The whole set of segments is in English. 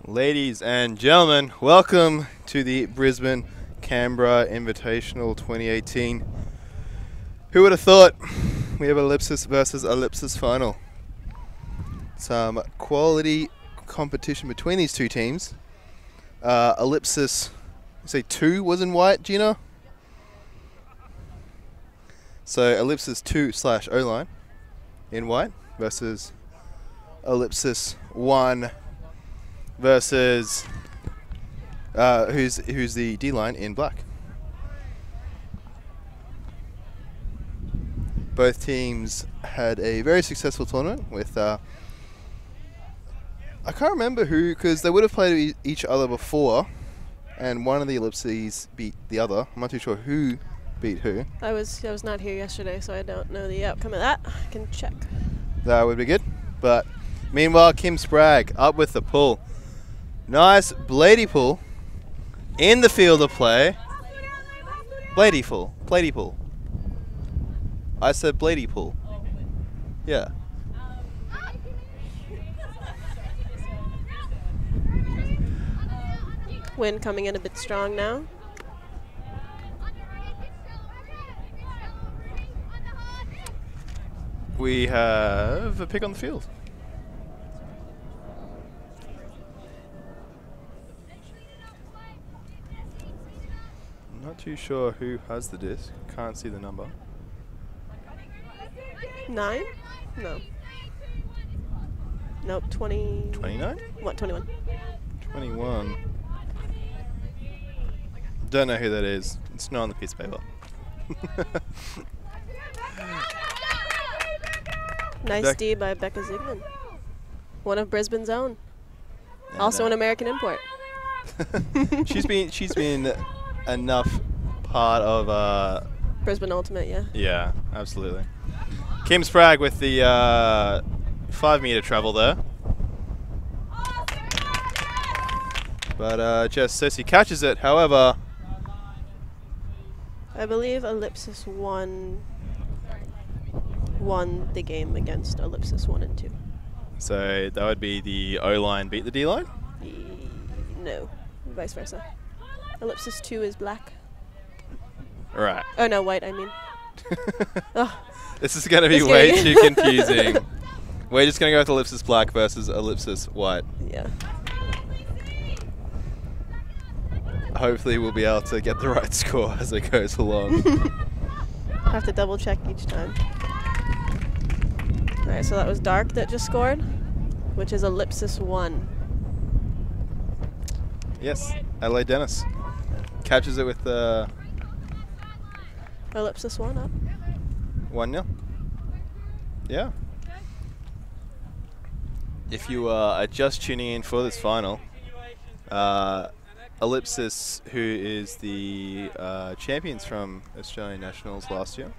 Ladies and gentlemen, welcome to the Brisbane Canberra Invitational 2018. Who would have thought we have Ellipsis versus Ellipsis final? Some quality competition between these two teams. Ellipsis, you say 2 was in white, Gina? So Ellipsis 2/O-line in white versus Ellipsis 1 versus who's the D-line in black. Both teams had a very successful tournament with I can't remember who, because they would have played each other before, and one of the Ellipses beat the other. I'm not too sure who beat who. I was not here yesterday, so I don't know the outcome of that. I can check. That would be good. But meanwhile, Kim Spragg up with the pull. Nice bladey pull in the field of play. Bladey pull. I said bladey pull. Yeah. Wind coming in a bit strong now. We have a pick on the field. Not too sure who has the disc. Can't see the number. 9? No. Nope, 20. 29? What, 21? 21. Don't know who that is. It's not on the piece of paper. Nice D by Becca Ziegman. One of Brisbane's own. And also an American import. she's been enough part of Brisbane Ultimate, yeah. Yeah, absolutely. Kim Spragg with the 5-meter travel there. But Jess Ceci catches it, however. I believe Ellipsis won the game against Ellipsis 1 and 2. So that would be the O-line beat the D-line? No, vice versa. Ellipsis 2 is black. Right. Oh no, white, I mean. Oh. This is going to be way too confusing. We're just going to go with Ellipsis black versus Ellipsis white. Yeah. Hopefully we'll be able to get the right score as it goes along. I have to double check each time. Alright, so that was Dark that just scored, which is Ellipsis 1. Yes, Adelaide Dennis catches it with the Ellipsis 1 up. 1-0. Yeah. If you are just tuning in for this final, Ellipsis, who is the champions from Australian Nationals last year,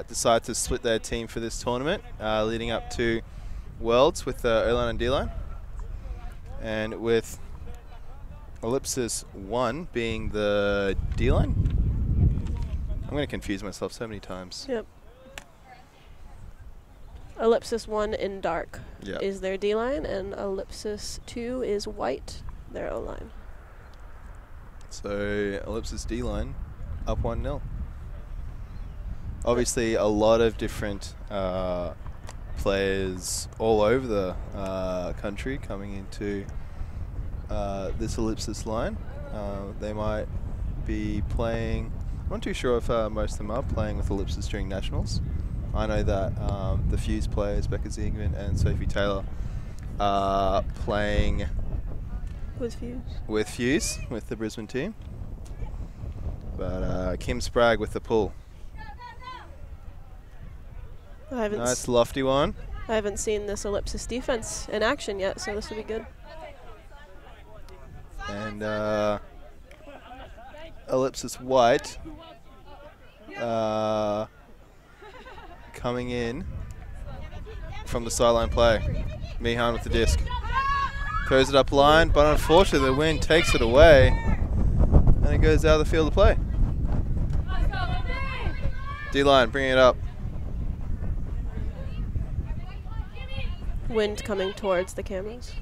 decided to split their team for this tournament, leading up to Worlds with the O-line and D-line. And with Ellipsis 1 being the D-line. I'm going to confuse myself so many times. Yep. Ellipsis 1 in dark is their D-line, and Ellipsis 2 is white, their O-line. So Ellipsis D-line up 1-0. Obviously a lot of different players all over the country coming into this Ellipsis line. They might be playing, I'm not too sure if most of them are playing with Ellipsis during Nationals. I know that the Fuse players, Becca Ziegman and Sophie Taylor, are playing with Fuse. With Fuse, with the Brisbane team. But Kim Spragg with the pull. Nice lofty one. I haven't seen this Ellipsis defense in action yet, so this will be good. And Ellipsis white coming in from the sideline play. Meehan with the disc. Throws it up line, but unfortunately the wind takes it away and it goes out of the field of play. D-line bringing it up. Wind coming towards the cameras.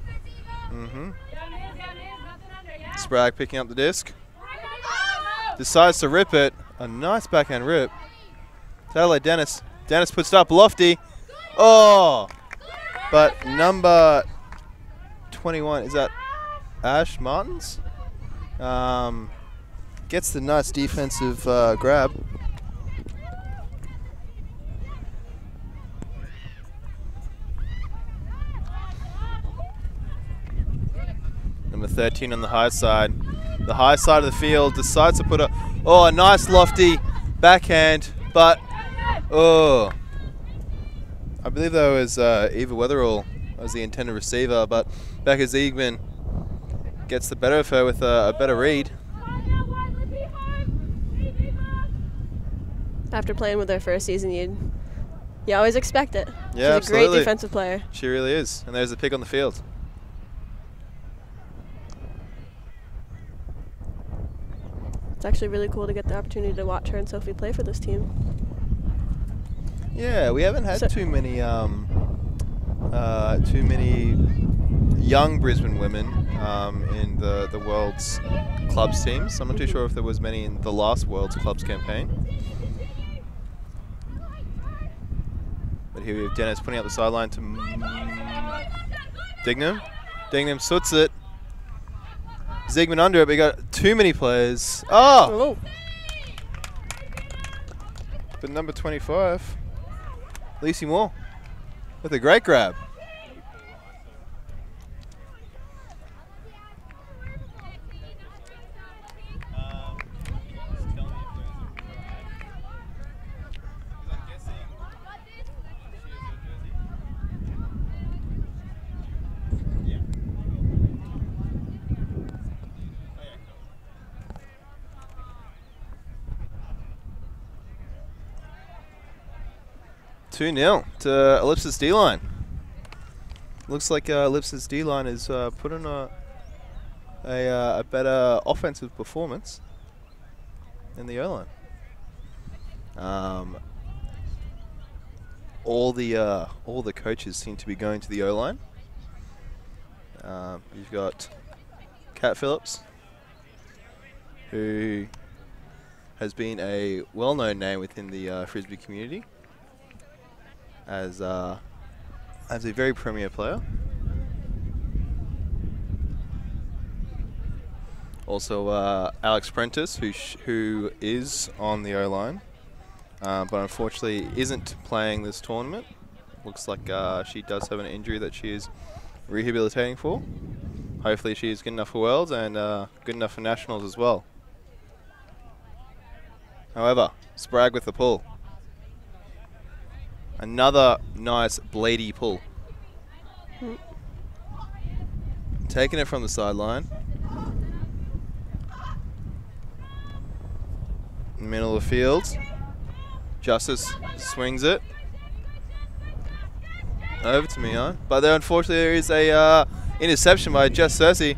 Sprague picking up the disc. Decides to rip it. A nice backhand rip. Adelaide Dennis. Dennis puts it up lofty. Oh! But number 21, is that Ash Martins? Gets the nice defensive grab. Number 13 on the high side. The high side of the field decides to put a nice lofty backhand, but I believe that was Eva Weatherall as the intended receiver, but Becca Ziegman gets the better of her with a better read. After playing with her first season, you always expect it. Yeah, She's a great defensive player. She really is. And there's the pick on the field. It's actually really cool to get the opportunity to watch her and Sophie play for this team. Yeah, we haven't had too many young Brisbane women in the World's clubs teams. I'm not too sure if there was many in the last World's clubs campaign. But here we have Dennis putting up the sideline to Dignam. Dignam soots it. Ziegman under it, but we got too many players. Oh! But number 25, Lucy Moore, with a great grab. Two 2-0 to Ellipsis D-line. Looks like Ellipsis D-line is putting a better offensive performance in the O-line. All the coaches seem to be going to the O-line. You've got Kat Phillips, who has been a well-known name within the Frisbee community as a very premier player. Also Alex Prentice, who is on the O-line, but unfortunately isn't playing this tournament. Looks like she does have an injury that she is rehabilitating for. Hopefully she is good enough for Worlds and good enough for Nationals as well. However, Sprague with the pull. Another nice bladey pull. Taking it from the sideline. Middle of the field. Justice swings it. Over to Mion. But there, unfortunately, there is a interception by Jess Cersei.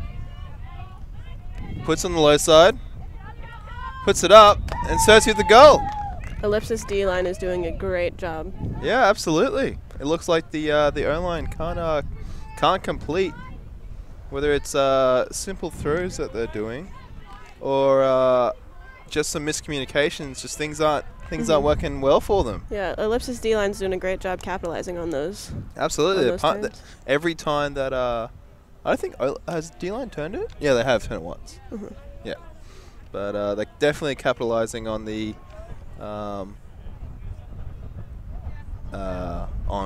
Puts on the low side. Puts it up. And Cersei with the goal. Ellipsis D-line is doing a great job. Yeah, absolutely. It looks like the O-line can't complete, whether it's simple throws that they're doing, or just some miscommunications. Just things aren't working well for them. Yeah, Ellipsis D-line's doing a great job capitalizing on those. Absolutely. Every time that I think has D-line turned it? Yeah, they have turned it once. Yeah, but they're definitely capitalizing on the. On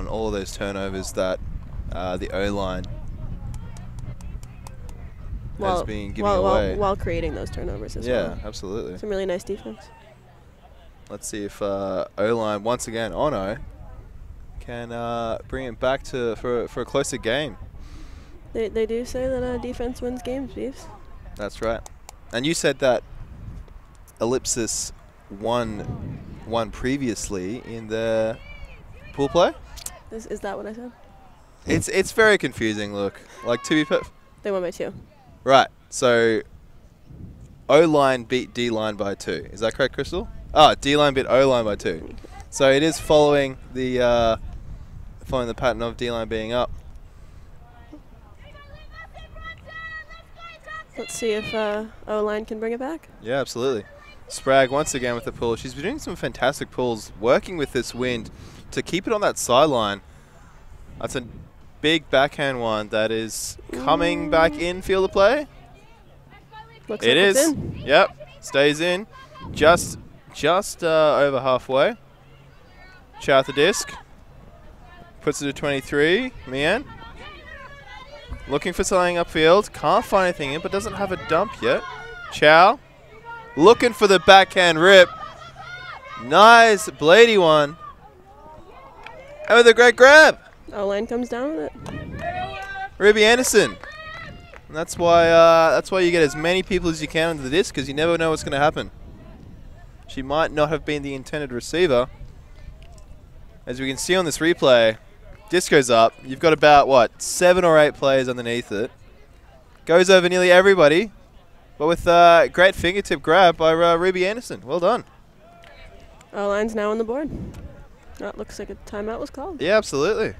all of those turnovers that the O-line has been giving away. While creating those turnovers as well. Yeah, absolutely. Some really nice defense. Let's see if O-line, once again, Ono, can bring it back for a closer game. They do say that defense wins games, Beeves. That's right. And you said that Ellipsis won previously in the pool play. Is that what I said? It's very confusing. Look, like they won by 2. Right. So O-line beat D-line by 2. Is that correct, Crystal? D-line beat O-line by 2. So it is following the pattern of D-line being up. Let's see if O-line can bring it back. Yeah, absolutely. Spragg once again with the pull. She's been doing some fantastic pulls, working with this wind to keep it on that sideline. That's a big backhand one that is coming back in field of play. Looks It like is. it's in. Yep, stays in. Just over halfway. Chow at the disc. Puts it to 23. Mian. Looking for something upfield. Can't find anything in, but doesn't have a dump yet. Chow. Looking for the backhand rip. Nice bladey one. And with a great grab. O-line comes down with it. Ruby Anderson. And that's why you get as many people as you can onto the disc, because you never know what's going to happen. She might not have been the intended receiver. As we can see on this replay, disc goes up. You've got about, what, 7 or 8 players underneath it. Goes over nearly everybody, but with a great fingertip grab by Ruby Anderson. Well done. O-line's now on the board. That looks like a timeout was called. Yeah, absolutely.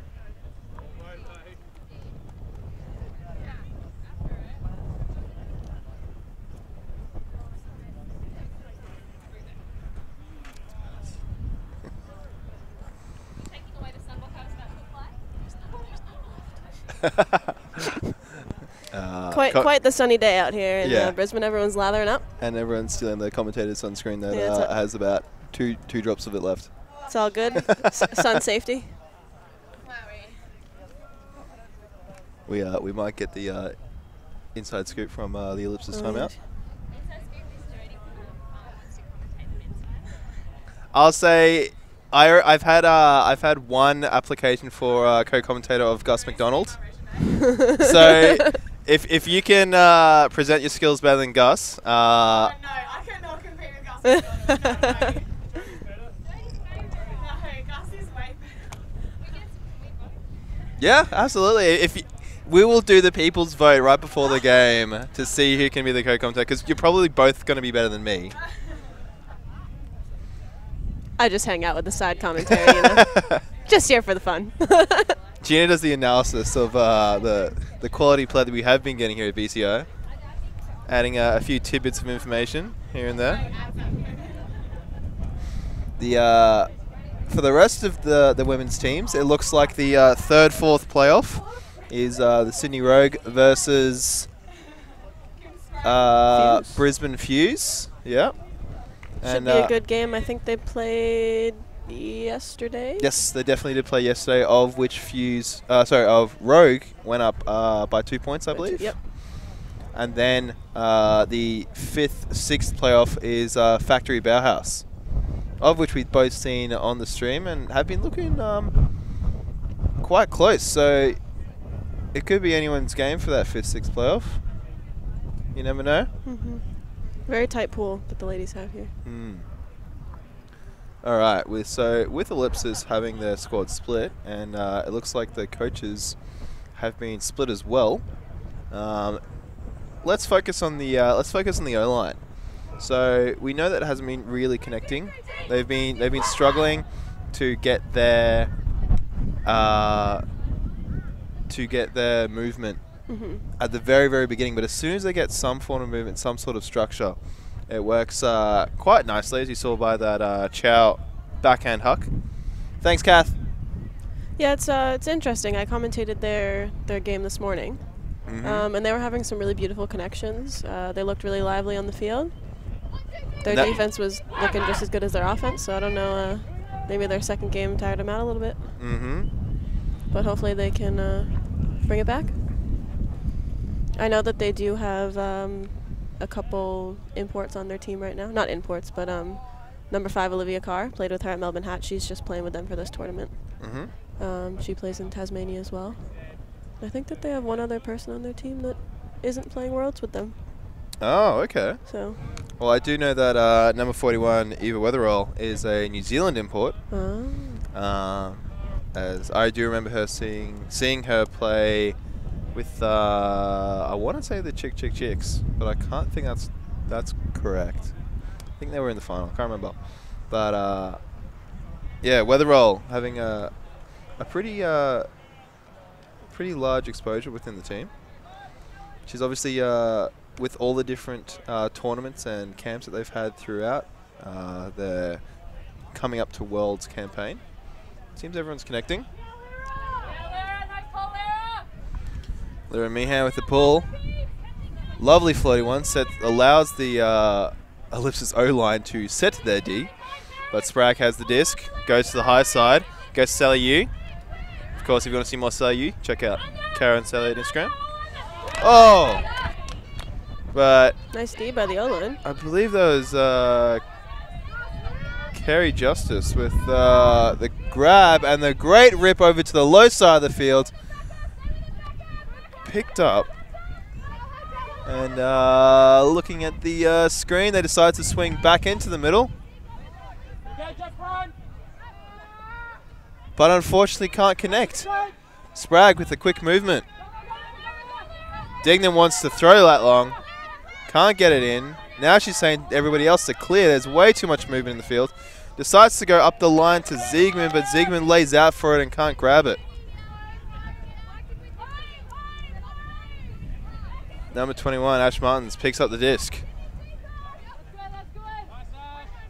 Quite the sunny day out here in Brisbane. Everyone's lathering up. And everyone's stealing the commentator's sunscreen that has about two drops of it left. It's all good. Sun safety. We might get the inside scoop from the Ellipsis timeout. I'll say I've had one application for co-commentator of Gus McDonald. So if you can present your skills better than Gus, no, I cannot compete with Gus McDonald. No, Gus is way better. Yeah, absolutely. We will do the people's vote right before the game to see who can be the co-commentator, because you're probably both going to be better than me. I just hang out with the side commentary, you know. Just here for the fun. Gina does the analysis of the quality play that we have been getting here at BCI, adding a few tidbits of information here and there. For the rest of the women's teams, it looks like the 3rd-4th playoff is the Sydney Rogue versus Brisbane Fuse. Yeah. Should be a good game. I think they played yesterday. Yes, they definitely did play yesterday, of which of Rogue went up by 2 points, I believe. Yep. And then the 5th, 6th playoff is Factory Bauhaus, of which we've both seen on the stream and have been looking quite close. So it could be anyone's game for that 5th, 6th playoff. You never know. Mm-hmm. Very tight pool that the ladies have here. All right, with Ellipsis having their squad split, and it looks like the coaches have been split as well. Let's focus on the O-line. So we know that it hasn't been really connecting. They've been struggling to get their movement at the very, very beginning. But as soon as they get some form of movement, some sort of structure, it works quite nicely, as you saw by that Chow backhand huck. Thanks, Kath. Yeah, it's interesting. I commentated their game this morning, and they were having some really beautiful connections. They looked really lively on the field. Their defense was looking just as good as their offense, so I don't know, maybe their second game tired them out a little bit. But hopefully they can bring it back. I know that they do have a couple imports on their team right now. Not imports, but number 5, Olivia Carr, played with her at Melbourne Hat. She's just playing with them for this tournament. She plays in Tasmania as well. I think that they have one other person on their team that isn't playing Worlds with them. Oh, okay. So. Well, I do know that number 41, Eva Weatherall, is a New Zealand import. As I do remember her seeing her play with I want to say the Chicks, but I can't think that's correct. I think they were in the final. I can't remember. But yeah, Weatherall having a pretty large exposure within the team. She's obviously, with all the different tournaments and camps that they've had throughout, the coming up to Worlds campaign. Seems everyone's connecting. Lyra Meehan with the pull. Lovely floaty one. Allows the Ellipsis O-line to set their D. But Sprague has the disc. Goes to the high side. Goes to Sally Yu. Of course, if you want to see more Sally Yu, check out Kara and Sally at Instagram. Oh! But Nice D by the O-line. I believe that was Kerry Justice with the grab and the great rip over to the low side of the field. Picked up. And looking at the screen, they decide to swing back into the middle. But unfortunately can't connect. Sprague with a quick movement. Dignam wants to throw that long. Can't get it in. Now she's saying everybody else to clear. There's way too much movement in the field. Decides to go up the line to Ziegman, but Ziegman lays out for it and can't grab it. Number 21, Ash Martins, picks up the disc.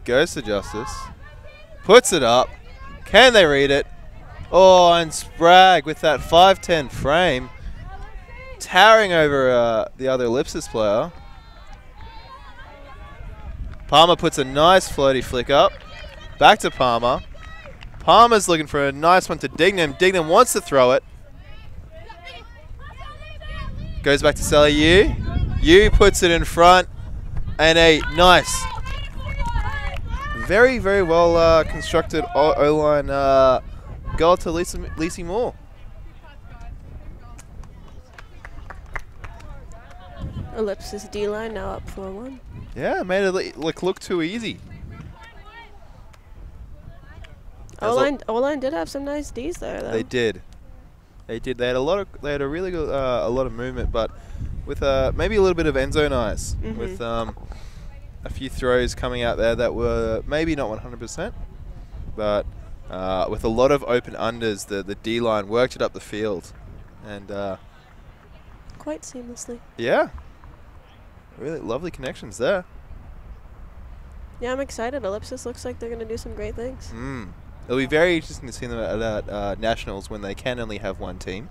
Goes to Justice. Puts it up. Can they read it? Oh, and Sprague with that 5'10" frame. Towering over the other Ellipsis player. Palmer puts a nice floaty flick up. Back to Palmer. Palmer's looking for a nice one to Dignam. Dignam wants to throw it. Goes back to Sally Yu. Yu puts it in front. And a nice, very, very well constructed O-line goal to Lacey Moore. Ellipsis D-line now up 4-1. Yeah, made it look too easy. O-line did have some nice Ds there, though. They did. They did. They had a lot of. They had a really good, a lot of movement, but with maybe a little bit of end zone eyes. With a few throws coming out there that were maybe not 100%, but with a lot of open unders, the D line worked it up the field, and quite seamlessly. Yeah. Really lovely connections there. Yeah, I'm excited. Ellipsis looks like they're going to do some great things. It'll be very interesting to see them at Nationals when they can only have one team.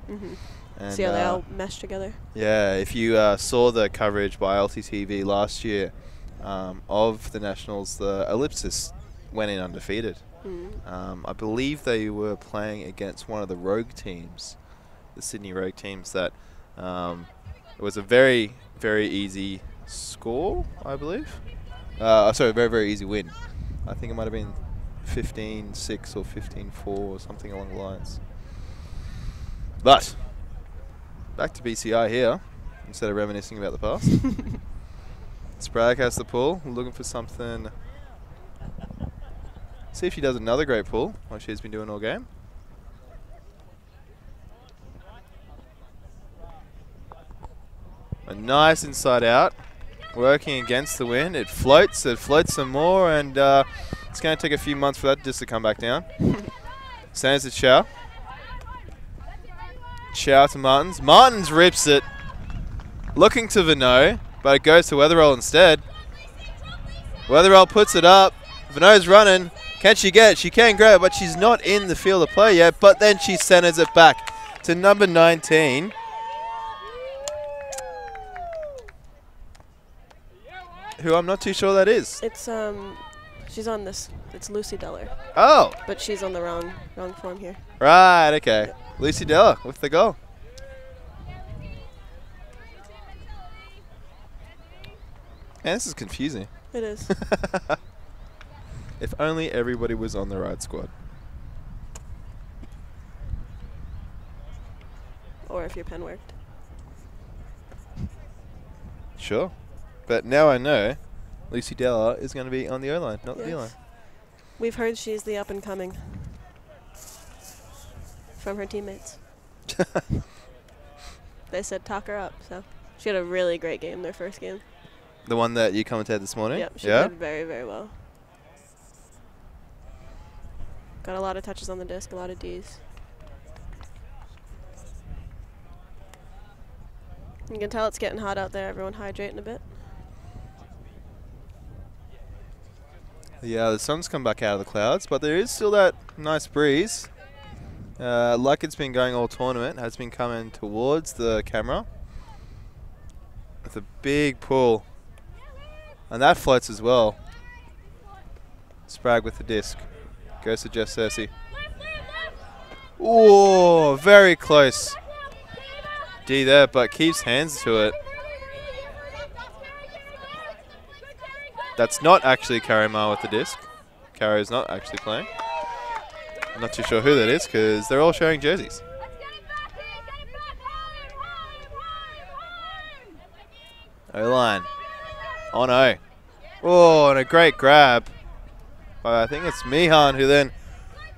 And see how they all mesh together. Yeah, if you saw the coverage by LTTV last year of the Nationals, the Ellipsis went in undefeated. I believe they were playing against one of the Rogue teams, the Sydney Rogue teams, that it was a very, very easy score, I believe. Sorry, very, very easy win. I think it might have been 15-6 or 15-4 or something along the lines. But back to BCI here, instead of reminiscing about the past. Sprague has the pull, looking for something. See if she does another great pull, like she's been doing all game. A nice inside out, working against the wind. It floats some more, and it's going to take a few months for that disc to come back down. Sends to Chow. Chow to Martins. Martins rips it. Looking to Vino, but it goes to Weatherall instead. Weatherall puts it up. Vino's running. Can she get it? She can grab it, but she's not in the field of play yet. But then she centers it back to number 19. Who I'm not too sure that is. It's she's on this. It's Lucy Deller. Oh. But she's on the wrong form here. Right. Okay. Yep. Lucy Deller with the goal. Man, this is confusing. It is. If only everybody was on the right squad. Or if your pen worked. Sure. But now I know Lucy Deller is going to be on the O-line, not the D-line. We've heard she's the up-and-coming from her teammates. They said talk her up, so she had a really great game, their first game. The one that you commented this morning? Yep, she did very, very well. Got a lot of touches on the disc, a lot of Ds. You can tell it's getting hot out there. Everyone hydrating a bit. Yeah, the sun's come back out of the clouds, but there is still that nice breeze. Like it's been going all tournament, has been coming towards the camera with a big pull. And that floats as well. Sprague with the disc. Goes to Jeff Cersei. Oh, very close. D there, but keeps hands to it. That's not actually Karimar with the disc. Karo is not actually playing. I'm not too sure who that is because they're all sharing jerseys. O-line. On O. Oh, and a great grab. I think it's Mihan who then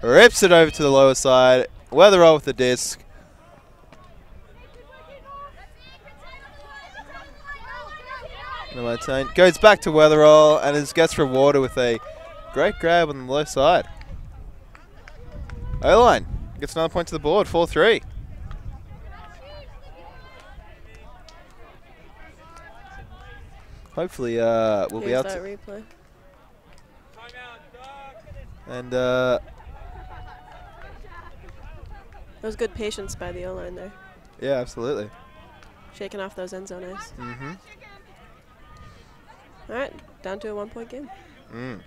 rips it over to the lower side. Weatherall with the disc. Goes back to Weatherall and gets rewarded with a great grab on the low side. O-line gets another point to the board, 4-3. Hopefully we'll be able to replay. And that was good patience by the O-line there. Yeah, absolutely. Shaking off those end zone eyes. Mm-hmm. All right, down to a 1-point game. Mm.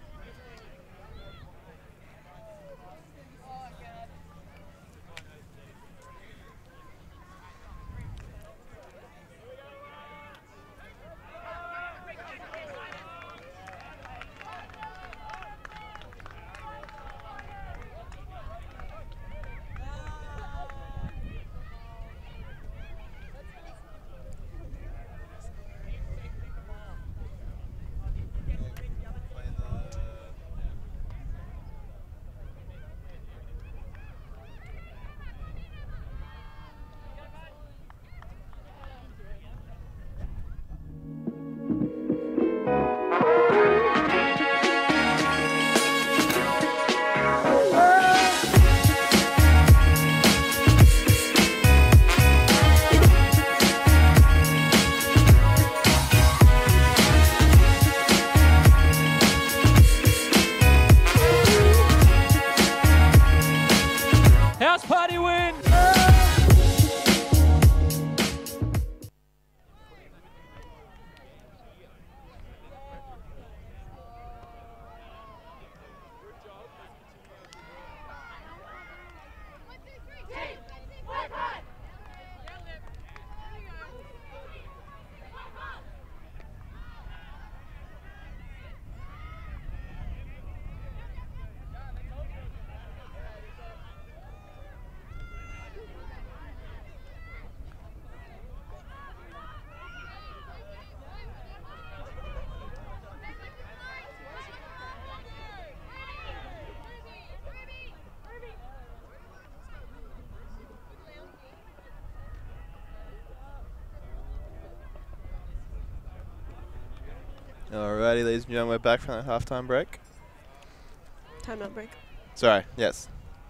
Alrighty, ladies and gentlemen, we're back from that halftime break. Timeout break. Sorry, yes.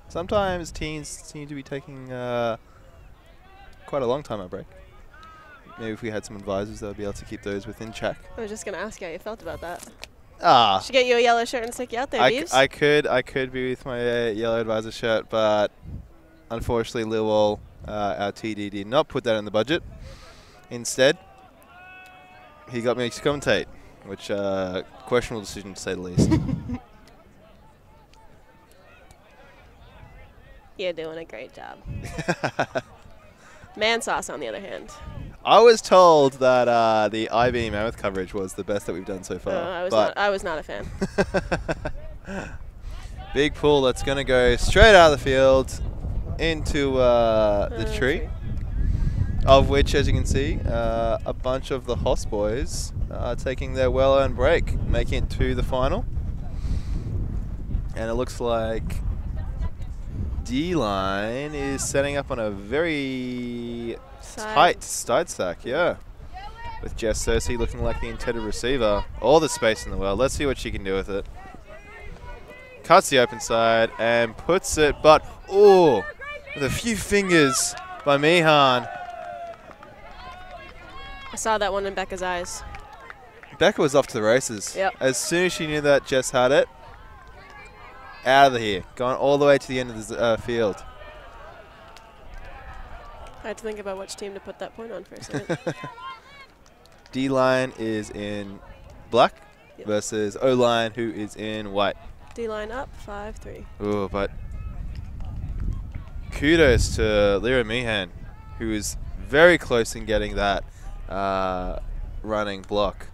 Sometimes teams seem to be taking quite a long timeout break. Maybe if we had some advisors, they'll be able to keep those within check. I was just going to ask you how you felt about that. Should get you a yellow shirt and stick you out there, Beeves. I could be with my yellow advisor shirt, but unfortunately, Lil Wall, our TD, did not put that in the budget. Instead, he got me to commentate, which questionable decision to say the least. You're doing a great job. Man Sauce, on the other hand. I was told that the IB Mammoth coverage was the best that we've done so far. I was not a fan. Big pull that's going to go straight out of the field into the tree. Of which, as you can see, a bunch of the Hoss boys are taking their well-earned break, making it to the final. And it looks like D-line is setting up on a very tight stack, yeah. With Jess Cersei looking like the intended receiver. All the space in the world. Let's see what she can do with it. Cuts the open side and puts it, but, oh, with a few fingers by Mihan. I saw that one in Becca's eyes. Becca was off to the races. Yep. As soon as she knew that Jess had it, out of here. Gone all the way to the end of the field. I had to think about which team to put that point on for a second. D-line is in black versus O-line, who is in white. D-line up, 5-3. Oh, but kudos to Lyra Meehan, who is very close in getting that running block.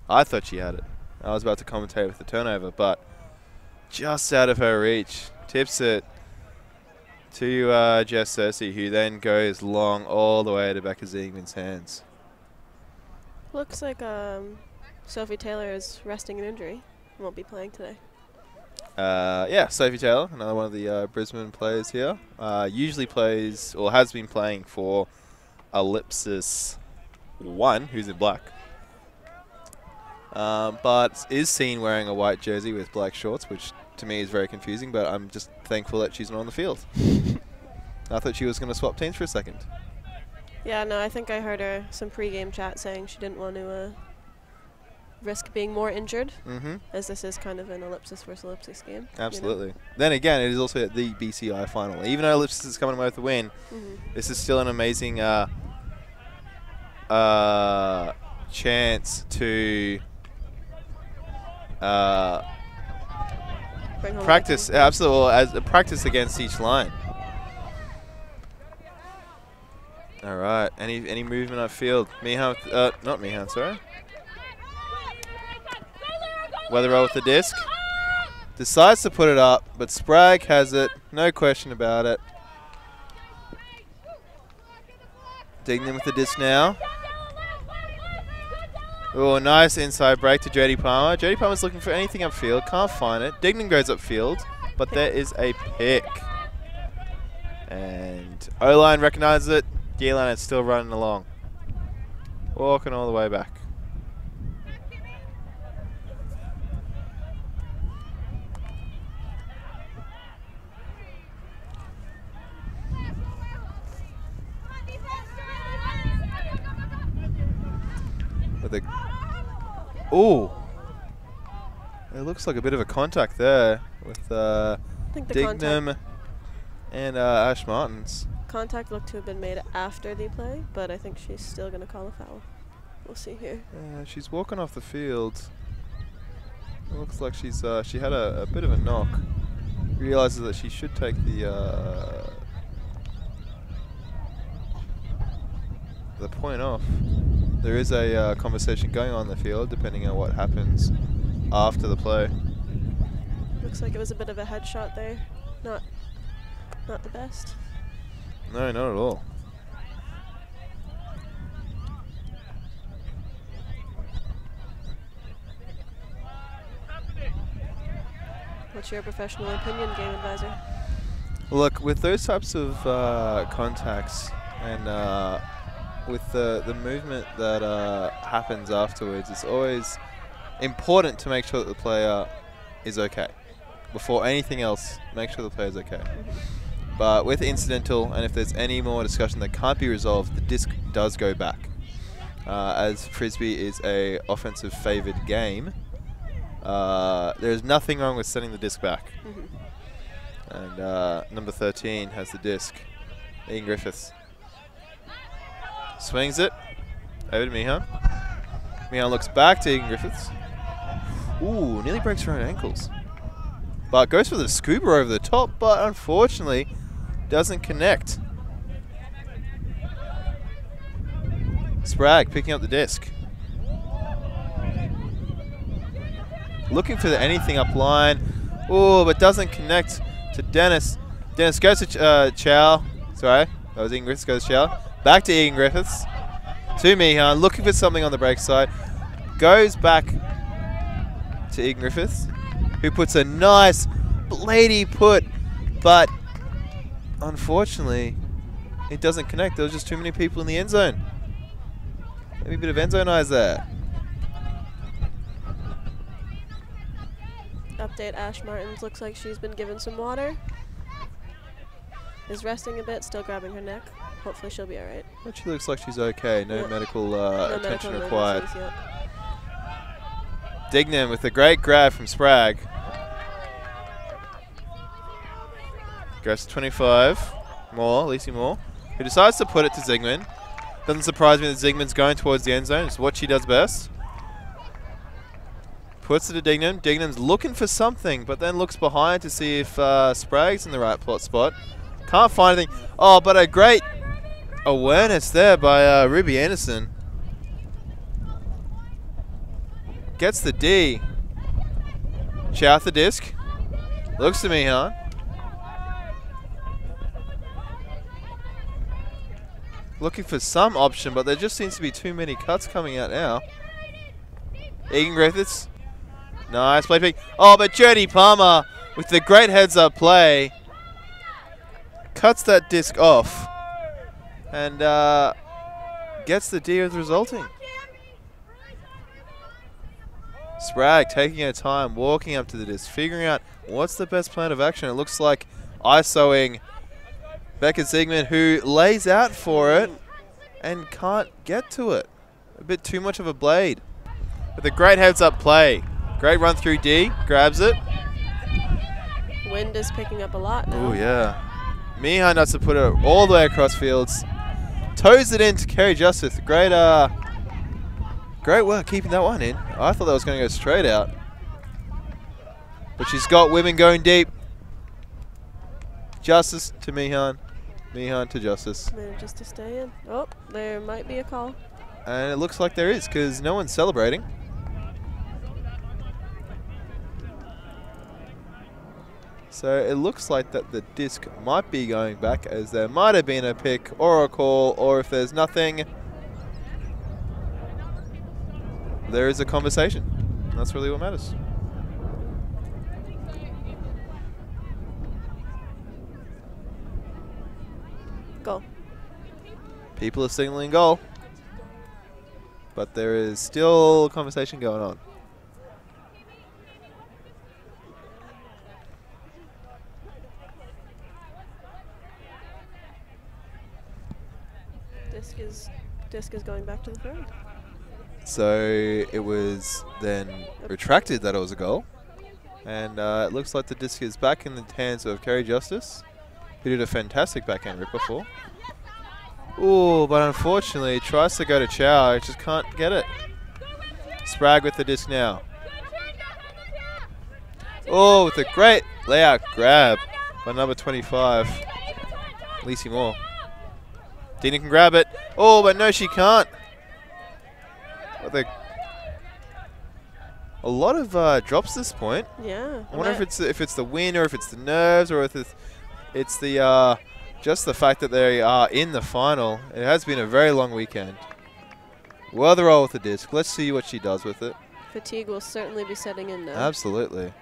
I thought she had it. I was about to commentate with the turnover, but just out of her reach. Tips it to Jess Cersei, who then goes long all the way to Becca Ziegman's hands. Looks like Sophie Taylor is resting an injury. Won't be playing today. Yeah, Sophie Taylor, another one of the Brisbane players here. Usually plays, or has been playing for Ellipsis 1, who's in black. But is seen wearing a white jersey with black shorts, which to me is very confusing, but I'm just thankful that she's not on the field. I thought she was going to swap teams for a second. Yeah, no, I think I heard her some pre-game chat saying she didn't want to risk being more injured, as this is kind of an Ellipsis versus Ellipsis game. Absolutely. You know? Then again, it is also the BCI final. Even though Ellipsis is coming away with the win, this is still an amazing chance to practice, absolutely, as a practice against each line. All right. Any movement upfield? Meehan, not Meehan, sorry. Weatherall with the disc. Decides to put it up, but Sprague has it. No question about it. Digging in with the disc now. Oh, nice inside break to Jodie Palmer. Jodie Palmer's looking for anything upfield. Can't find it. Dignan goes upfield, but there is a pick. And O-line recognizes it. D-line is still running along. Walking all the way back. With a ooh, it looks like a bit of a contact there with Dignam and Ash Martins. Contact looked to have been made after the play, but I think she's still going to call a foul. We'll see here. She's walking off the field. It looks like she's she had a bit of a knock. Realizes that she should take the point off. There is a conversation going on in the field, depending on what happens after the play. Looks like it was a bit of a headshot there. Not the best. No, not at all. What's your professional opinion, game advisor? Look, with those types of contacts and with the movement that happens afterwards, it's always important to make sure that the player is okay. Before anything else, make sure the player is okay. But with incidental, and if there's any more discussion that can't be resolved, the disc does go back. As Frisbee is a offensive favoured game, there's nothing wrong with sending the disc back. And number 13 has the disc. Ian Griffiths. Swings it. Over to Meehan. Meehan looks back to Ian Griffiths. Ooh, nearly breaks her own ankles. But goes for the scuba over the top, but unfortunately doesn't connect. Sprague picking up the disc. Looking for anything up line. Ooh, but doesn't connect to Dennis. Dennis goes to Chow. Sorry, that was Ian Griffiths, goes to Chow. Back to Ian Griffiths. To Meehan, looking for something on the break side. Goes back to Ian Griffiths, who puts a nice bladey put, but unfortunately, it doesn't connect. There was just too many people in the end zone. Maybe a bit of end zone eyes there. Update, Ash Martins looks like she's been given some water. Is resting a bit, still grabbing her neck. Hopefully she'll be alright. But she looks like she's okay. No medical No attention medical required. emergencies yet. Dignan with a great grab from Sprague. Goes to 25. Lacey Moore, who decides to put it to Zigman. Doesn't surprise me that Zigman's going towards the end zone. It's what she does best. Puts it to Dignan. Dignan's looking for something, but then looks behind to see if Sprague's in the right spot. Can't find anything. Oh, but a great awareness there by Ruby Anderson. Gets the D. Chow the disc. Looks to me, huh? Looking for some option, but there just seems to be too many cuts coming out now. Egan Griffiths. Nice play pick. Oh, but Jodie Palmer with the great heads-up play cuts that disc off and gets the D with resulting. Sprague taking her time, walking up to the disc, figuring out what's the best plan of action. It looks like ISOing Becca Zigman, who lays out for it and can't get to it. A bit too much of a blade. With a great heads-up play. Great run through D, grabs it. Wind is picking up a lot now. Oh yeah. Mihan has to put it all the way across fields. Toes it into Kerry Justice. Great great work keeping that one in. I thought that was going to go straight out. But she's got women going deep. Justice to Mihan. Mihan to Justice. Manages to stay in. Oh, there might be a call. And it looks like there is, because no one's celebrating. So it looks like that the disc might be going back, as there might have been a pick or a call, or if there's nothing, there is a conversation. And that's really what matters. Goal. People are signaling goal, but there is still conversation going on. Disc is going back to the third. So it was then retracted that it was a goal. And it looks like the disc is back in the hands of Kerry Justice, who did a fantastic backhand rip before. Ooh, but unfortunately tries to go to Chow, just can't get it. Sprague with the disc now. Oh, with a great layout grab by number 25, Lacey Moore. Dina can grab it. Oh, but no, she can't. With a lot of drops at this point. Yeah. I wonder if it's the wind, or if it's the nerves, or if it's the just the fact that they are in the final. It has been a very long weekend. Well, the roll with the disc. Let's see what she does with it. Fatigue will certainly be setting in now. Absolutely.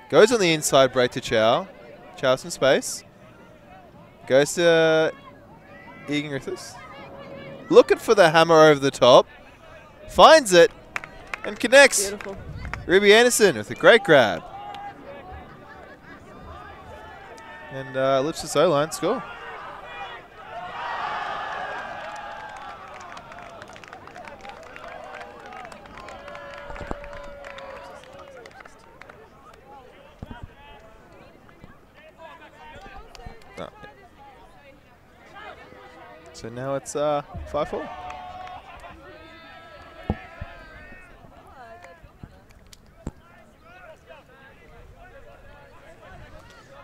Goes on the inside break to Chow. Chow some space. Goes to Egan Griffiths. Looking for the hammer over the top. Finds it and connects. Beautiful. Ruby Anderson with a great grab. And Ellipsis O-line score. Oh. So now it's 5-4.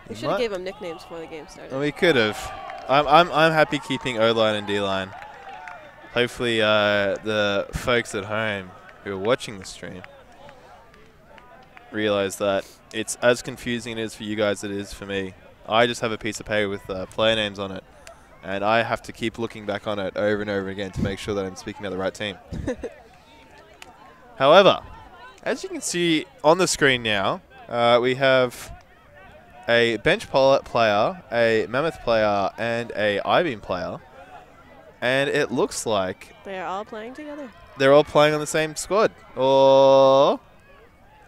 We should have gave them nicknames before the game started. We could have. I'm happy keeping O-line and D-line. Hopefully the folks at home who are watching the stream realize that it's as confusing it is for you guys as it is for me. I just have a piece of paper with player names on it, and I have to keep looking back on it over and over again to make sure that I'm speaking about the right team. However, as you can see on the screen now, we have a bench player, a Mammoth player, and a I-beam player. And it looks like they are all playing together. They're all playing on the same squad. Or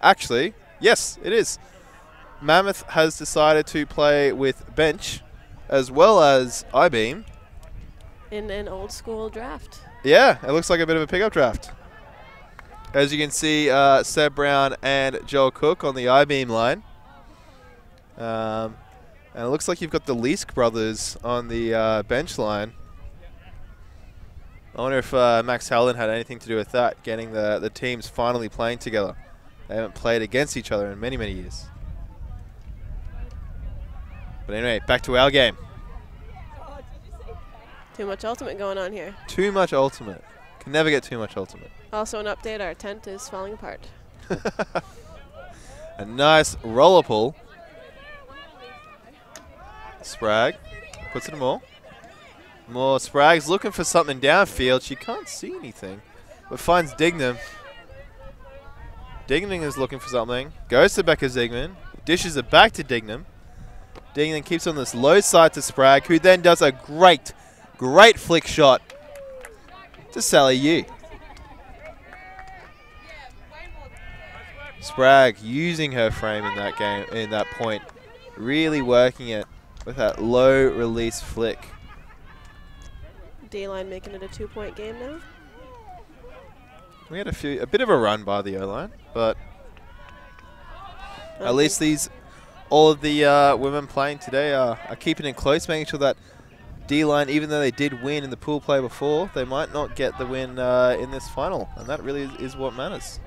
actually, yes, it is. Mammoth has decided to play with bench as well as I-beam. in an old school draft. Yeah, it looks like a bit of a pickup draft. As you can see, Seb Brown and Joel Cook on the I-beam line. And it looks like you've got the Leask brothers on the bench line. I wonder if Max Howland had anything to do with that, getting the teams finally playing together. They haven't played against each other in many, many years. But anyway, back to our game. Too much ultimate going on here. Too much ultimate. Can never get too much ultimate. Also an update, our tent is falling apart. A nice roller pull. Spragg puts it in more. More Spragg's looking for something downfield. She can't see anything, but finds Dignam. Dignam is looking for something. Goes to Becca Zigman. Dishes it back to Dignam. Dignam keeps on this low side to Spragg, who then does a great flick shot to Sally Yu. Spragg using her frame in that game, in that point, really working it with that low release flick. D-line making it a 2-point game now. We had a bit of a run by the O-line, but at least all of the women playing today are keeping it close, making sure that D-line, even though they did win in the pool play before, they might not get the win in this final, and that really is what matters.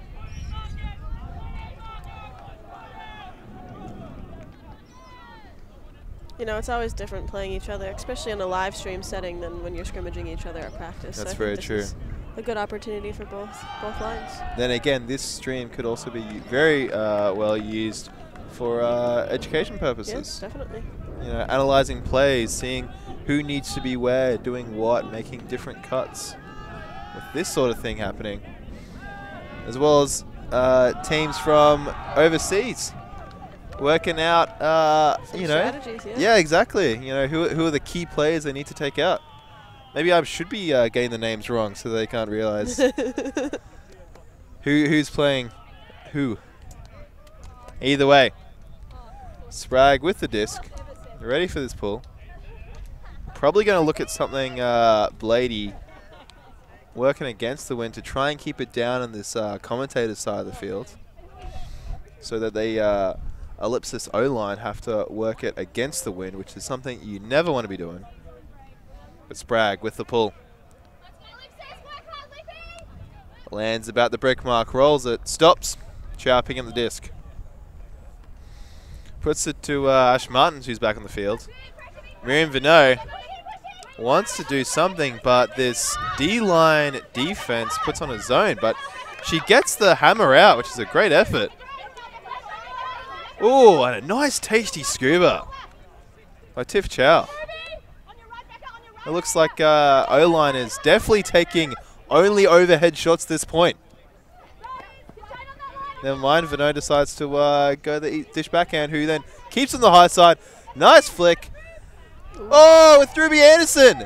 You know, it's always different playing each other, especially in a live stream setting than when you're scrimmaging each other at practice. That's so very true. Is a good opportunity for both lines. Then again, this stream could also be very well used for education purposes. Yes, definitely. You know, analyzing plays, seeing who needs to be where, doing what, making different cuts. With this sort of thing happening, as well as teams from overseas working out, you know, strategies, yeah. Yeah, exactly. You know, who are the key players they need to take out. Maybe I should be getting the names wrong so they can't realize who's playing who. Either way, Spragg with the disc, ready for this pull. Probably going to look at something Blady working against the wind to try and keep it down on this commentator side of the field, so that they Ellipsis O-line have to work it against the wind, which is something you never want to be doing. But Spragg with the pull. Lands about the brick mark, rolls it, stops. Chow picking up the disc. Puts it to Ash Martins, who's back on the field. Miriam Vinot wants to do something, but this D-line defense puts on a zone, but she gets the hammer out, which is a great effort. Oh, and a nice tasty scuba by Tiff Chow. It looks like O-line is definitely taking only overhead shots this point. Never mind, Vinod decides to go the dish backhand, who then keeps on the high side. Nice flick. Oh, with Ruby Anderson.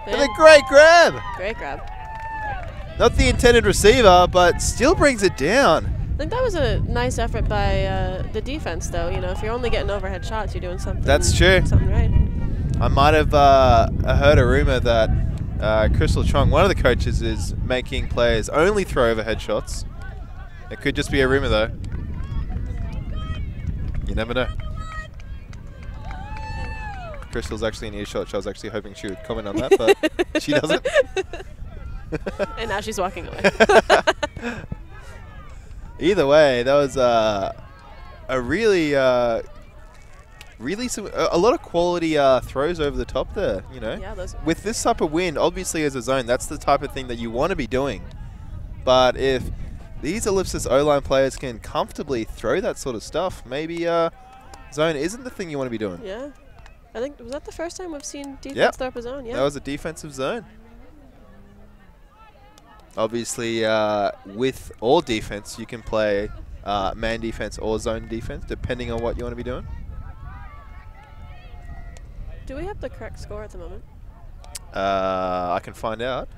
And a great grab. Great grab. Not the intended receiver, but still brings it down. I think that was a nice effort by the defense, though. You know, if you're only getting overhead shots, you're doing something. That's true. Something right. I might have heard a rumor that Crystal Chong, one of the coaches, is making players only throw overhead shots. It could just be a rumor, though. You never know. Crystal's actually in earshot. I was actually hoping she would comment on that, but she doesn't. And now she's walking away. Either way, that was a really a lot of quality throws over the top there. You know, yeah, with this type of wind, obviously as a zone, that's the type of thing that you want to be doing. But if these Ellipsis O-line players can comfortably throw that sort of stuff, maybe zone isn't the thing you want to be doing. Yeah, I think, was that the first time we've seen defense throw up a zone? Yeah, that was a defensive zone. Obviously, with all defense, you can play man defense or zone defense, depending on what you want to be doing. Do we have the correct score at the moment? I can find out.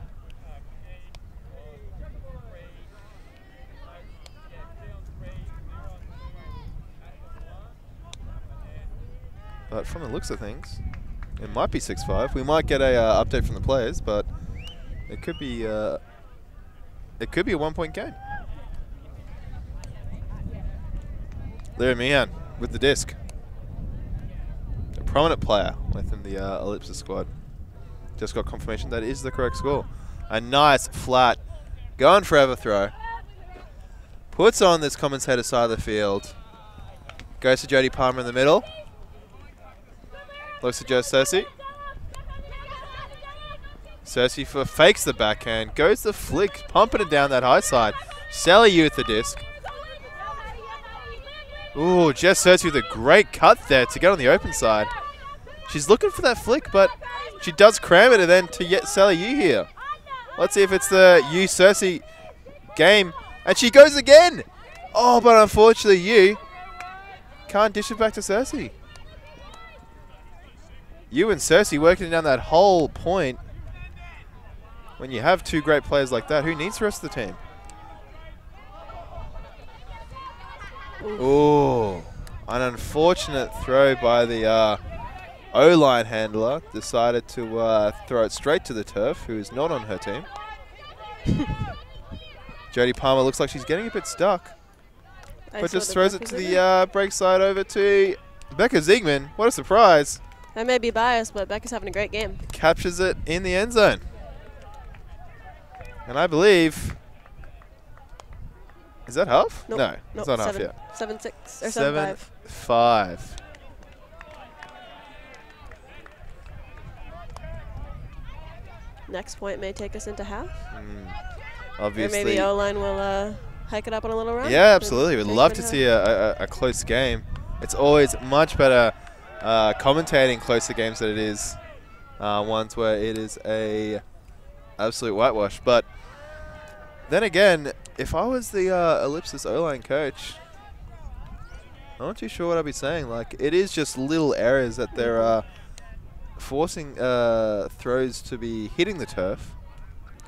But from the looks of things, It might be 6-5. We might get a update from the players, but it could be a 1-point game. Larry Meehan with the disc. A prominent player within the Ellipsis squad. Just got confirmation that is the correct score. A nice, flat, going forever throw. Puts on this commentator side of the field. Goes to Jody Palmer in the middle. Looks to Joe Cersei. Cersei fakes the backhand. Goes the flick, pumping it down that high side. Sally Yu with the disc. Ooh, Jess Cersei with a great cut there to get on the open side. She's looking for that flick, but she does cram it and then to get Sally Yu here. Let's see if it's the Yu Cersei game. And she goes again. Oh, but unfortunately Yu can't dish it back to Cersei. Yu and Cersei working down that whole point. When you have two great players like that, who needs the rest of the team? Ooh, an unfortunate throw by the O-line handler. Decided to throw it straight to the turf, who is not on her team. Jody Palmer looks like she's getting a bit stuck. But just throws it to the break side over to Becca Ziegman. What a surprise. I may be biased, but Becca's having a great game. Captures it in the end zone. And I believe... Is that half? Nope. No, it's not half yet. 7-6 or 7-5. 7-5. Next point may take us into half. Obviously. Or maybe O-line will hike it up on a little run. Yeah, absolutely. We'd love to see a close game. It's always much better commentating closer games than it is ones where it is a absolute whitewash. But then again, if I was the Ellipsis O-line coach, I'm not too sure what I'd be saying. Like, it is just little errors that they're forcing throws to be hitting the turf.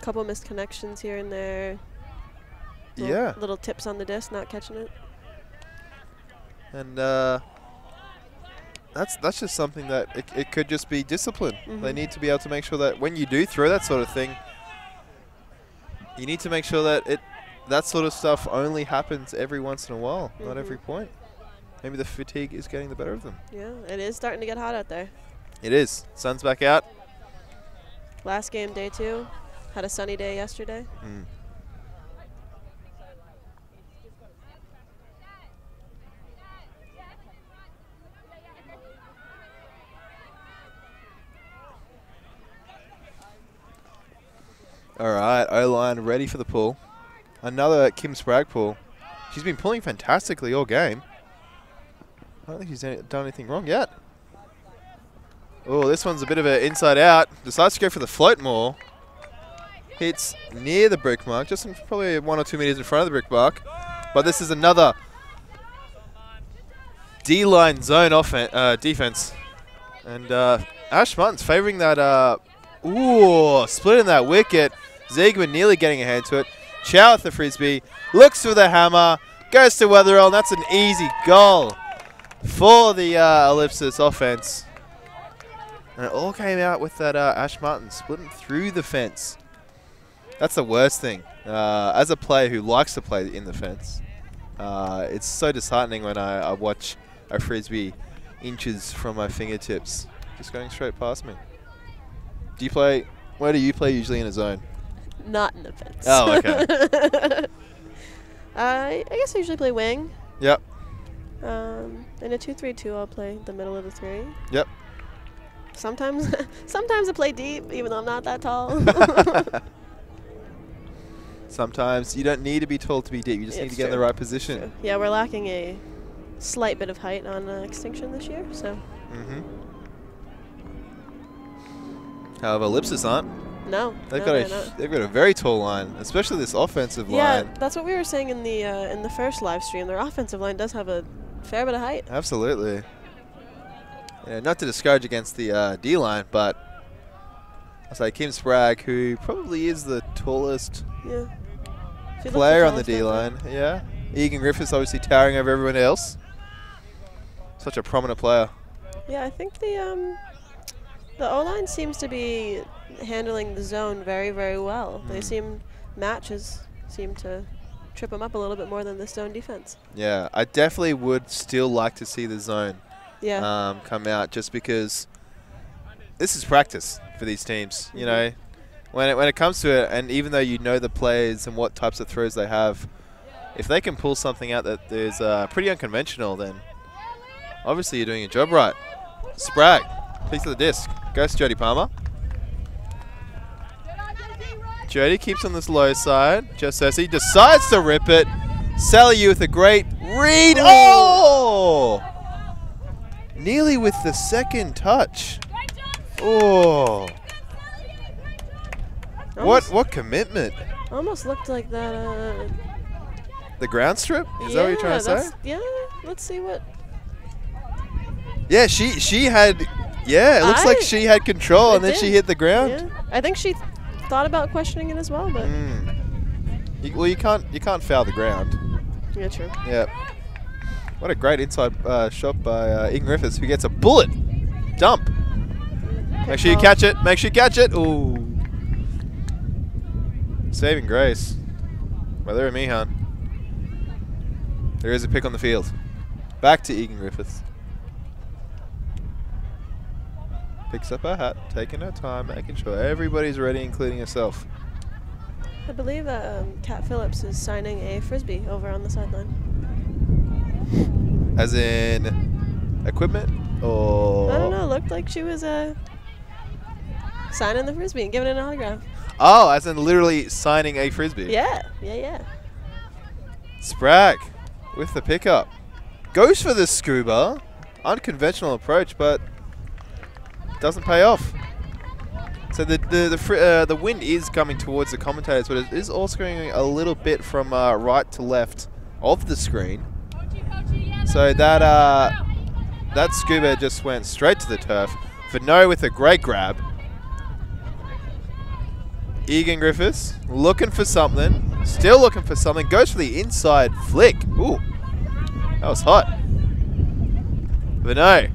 Couple missed connections here and there. Little tips on the disc, not catching it. And that's just something that it could just be discipline. They need to be able to make sure that when you do throw that sort of thing, you need to make sure that that sort of stuff only happens every once in a while, not every point. Maybe the fatigue is getting the better of them. Yeah, it is starting to get hot out there. It is. Sun's back out. Last game, day 2. Had a sunny day yesterday. All right, O-line ready for the pull. Another Kim Sprague pull. She's been pulling fantastically all game. I don't think she's done anything wrong yet. Oh, this one's a bit of an inside out. Decides to go for the float more. Hits near the brick mark, just probably 1 or 2 meters in front of the brick mark. But this is another D-line zone defense. And Ash Martin's favoring that, splitting that wicket. Ziegman nearly getting a hand to it. Chow with the frisbee, looks for the hammer, goes to Weatherall, and that's an easy goal for the Ellipsis offense. And it all came out with that Ash Martin splitting through the fence. That's the worst thing. As a player who likes to play in the fence, it's so disheartening when I watch a frisbee inches from my fingertips just going straight past me. Where do you play usually in a zone? Not in the fence. Oh, okay. I guess I usually play wing. Yep. In a 2-3-2, I'll play the middle of the 3. Yep. Sometimes I play deep, even though I'm not that tall. Sometimes you don't need to be tall to be deep. You just need to get in the right position. True. Yeah, we're lacking a slight bit of height on Extinction this year, so. However, Ellipsis aren't. No. They've got a very tall line, especially this offensive line. Yeah, that's what we were saying in the first live stream. Their offensive line does have a fair bit of height. Absolutely. Yeah, not to discourage against the D line, but I'll say Kim Sprague, who probably is the tallest player on the D line. Yeah. Egan Griffiths obviously towering over everyone else. Such a prominent player. Yeah, I think the The O-line seems to be handling the zone very, very well. They matches seem to trip them up a little bit more than the zone defense. Yeah, I definitely would still like to see the zone Yeah. come out, just because this is practice for these teams. You know, when it comes to it, and even though you know the players and what types of throws they have, if they can pull something out that is pretty unconventional, then obviously you're doing your job right. Spragg, piece of the disc, goes to Jody Palmer. Jody keeps on this low side. Just as he decides to rip it. Sally with a great read. Oh! Nearly with the second touch. Oh. What commitment? Almost looked like that. The ground strip? Is that what you're trying to say? Yeah, let's see what. Yeah, she had. Yeah, it looks like she had control and then she hit the ground. Yeah. I think she thought about questioning it as well, but. Well, you can't foul the ground. Yeah, true. Yeah. What a great inside shot by Egan Griffiths, who gets a bullet dump. Make sure you catch it. Make sure you catch it. Ooh. Saving grace. Well, there Mihan. There is a pick on the field. Back to Egan Griffiths. Picks up her hat, taking her time, making sure everybody's ready, including herself. I believe Kat Phillips is signing a Frisbee over on the sideline. As in equipment? Or? I don't know. Looked like she was signing the Frisbee and giving it an autograph. Oh, as in literally signing a Frisbee? Yeah. Spragg with the pickup. Goes for the scuba. Unconventional approach, but doesn't pay off. So the wind is coming towards the commentators, but it is also going a little bit from right to left of the screen. So that scuba just went straight to the turf. Vano with a great grab. Egan Griffiths looking for something. Still looking for something. Goes for the inside flick. Ooh, that was hot. Vano.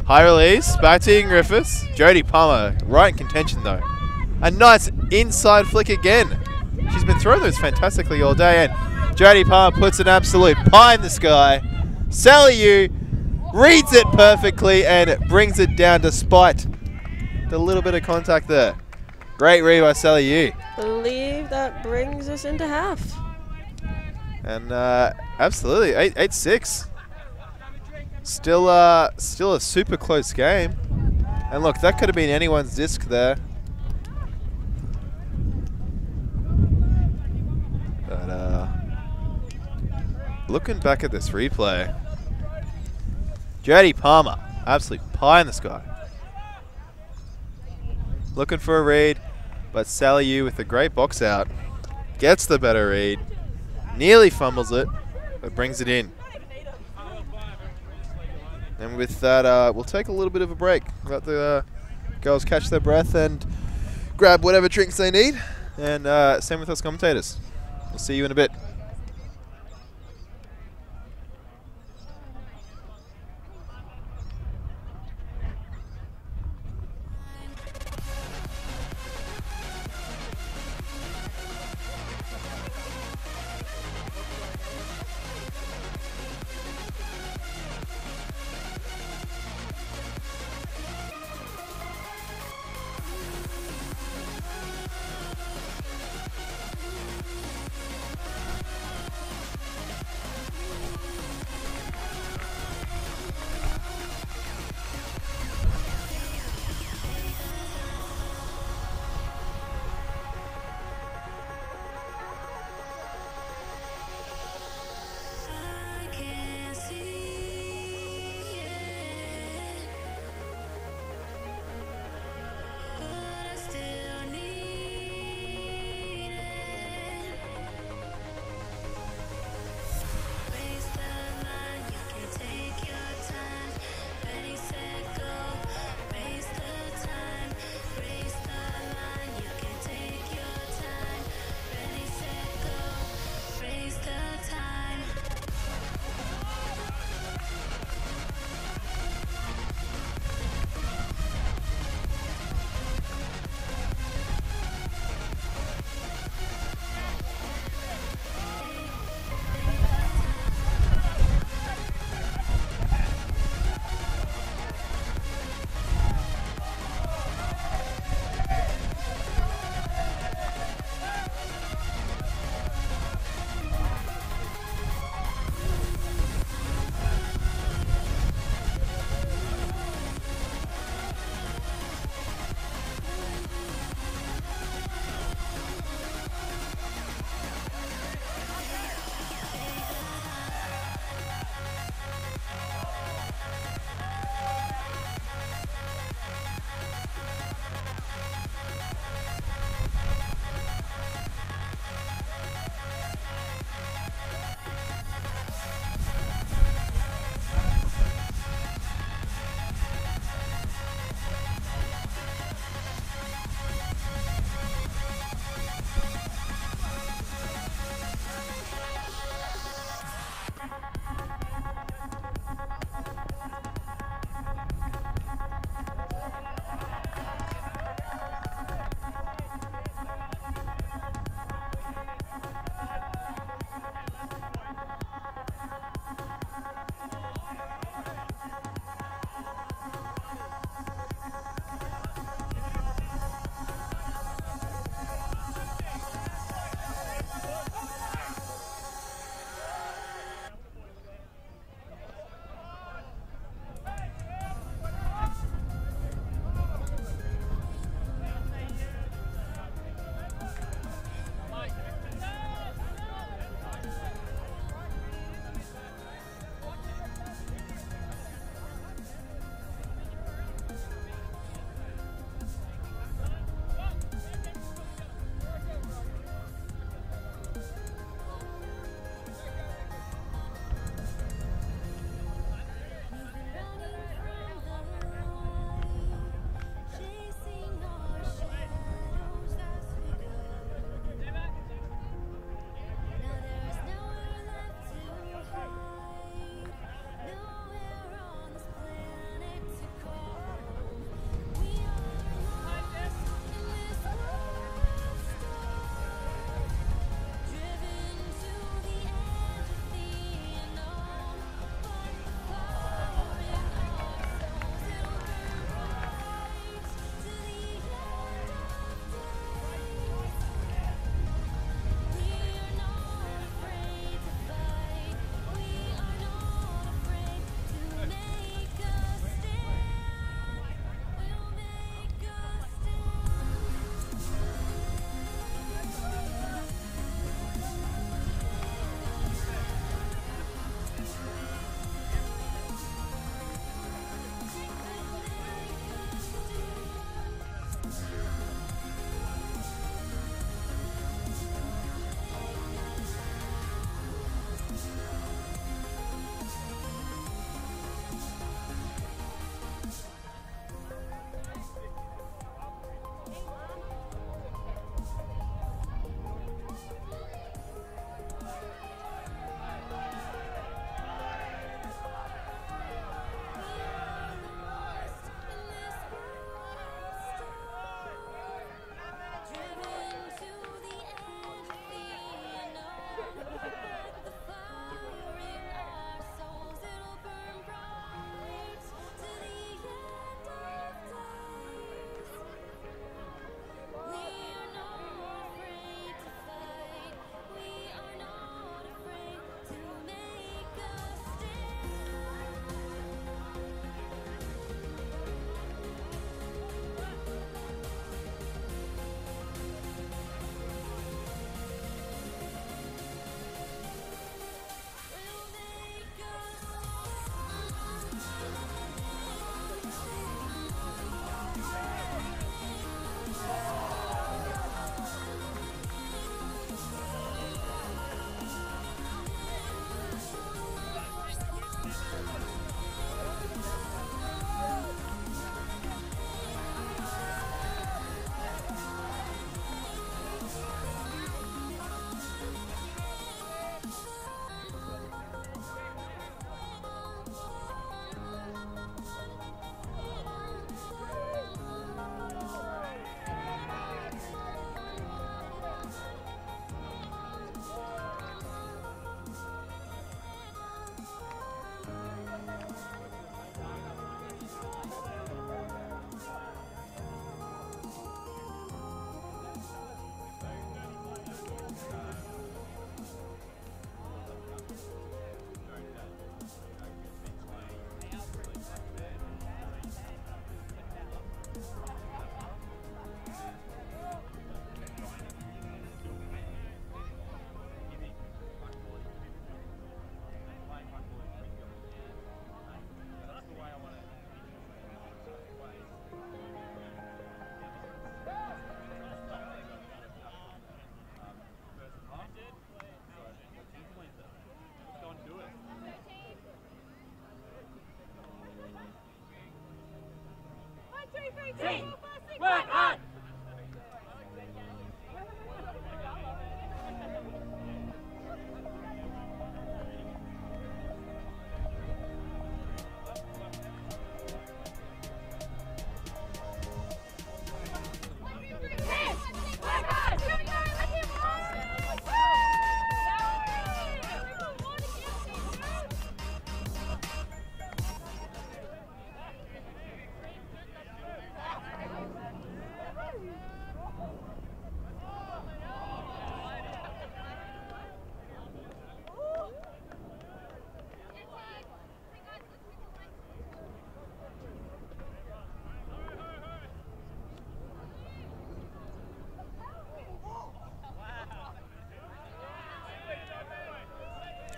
High release, back to Egan Griffiths. Jody Palmer, right in contention though. A nice inside flick again. She's been throwing those fantastically all day, and Jody Palmer puts an absolute pie in the sky. Sally Yu reads it perfectly and brings it down despite the little bit of contact there. Great read by Sally Yu. Believe that brings us into half. And absolutely, 8-6. Still a super close game. And look, that could have been anyone's disc there. But looking back at this replay, Jody Palmer, absolute pie in the sky. Looking for a read, but Sally Yu with a great box out. Gets the better read. Nearly fumbles it, but brings it in. And with that, we'll take a little bit of a break. Let the girls catch their breath and grab whatever drinks they need. And same with us commentators. We'll see you in a bit.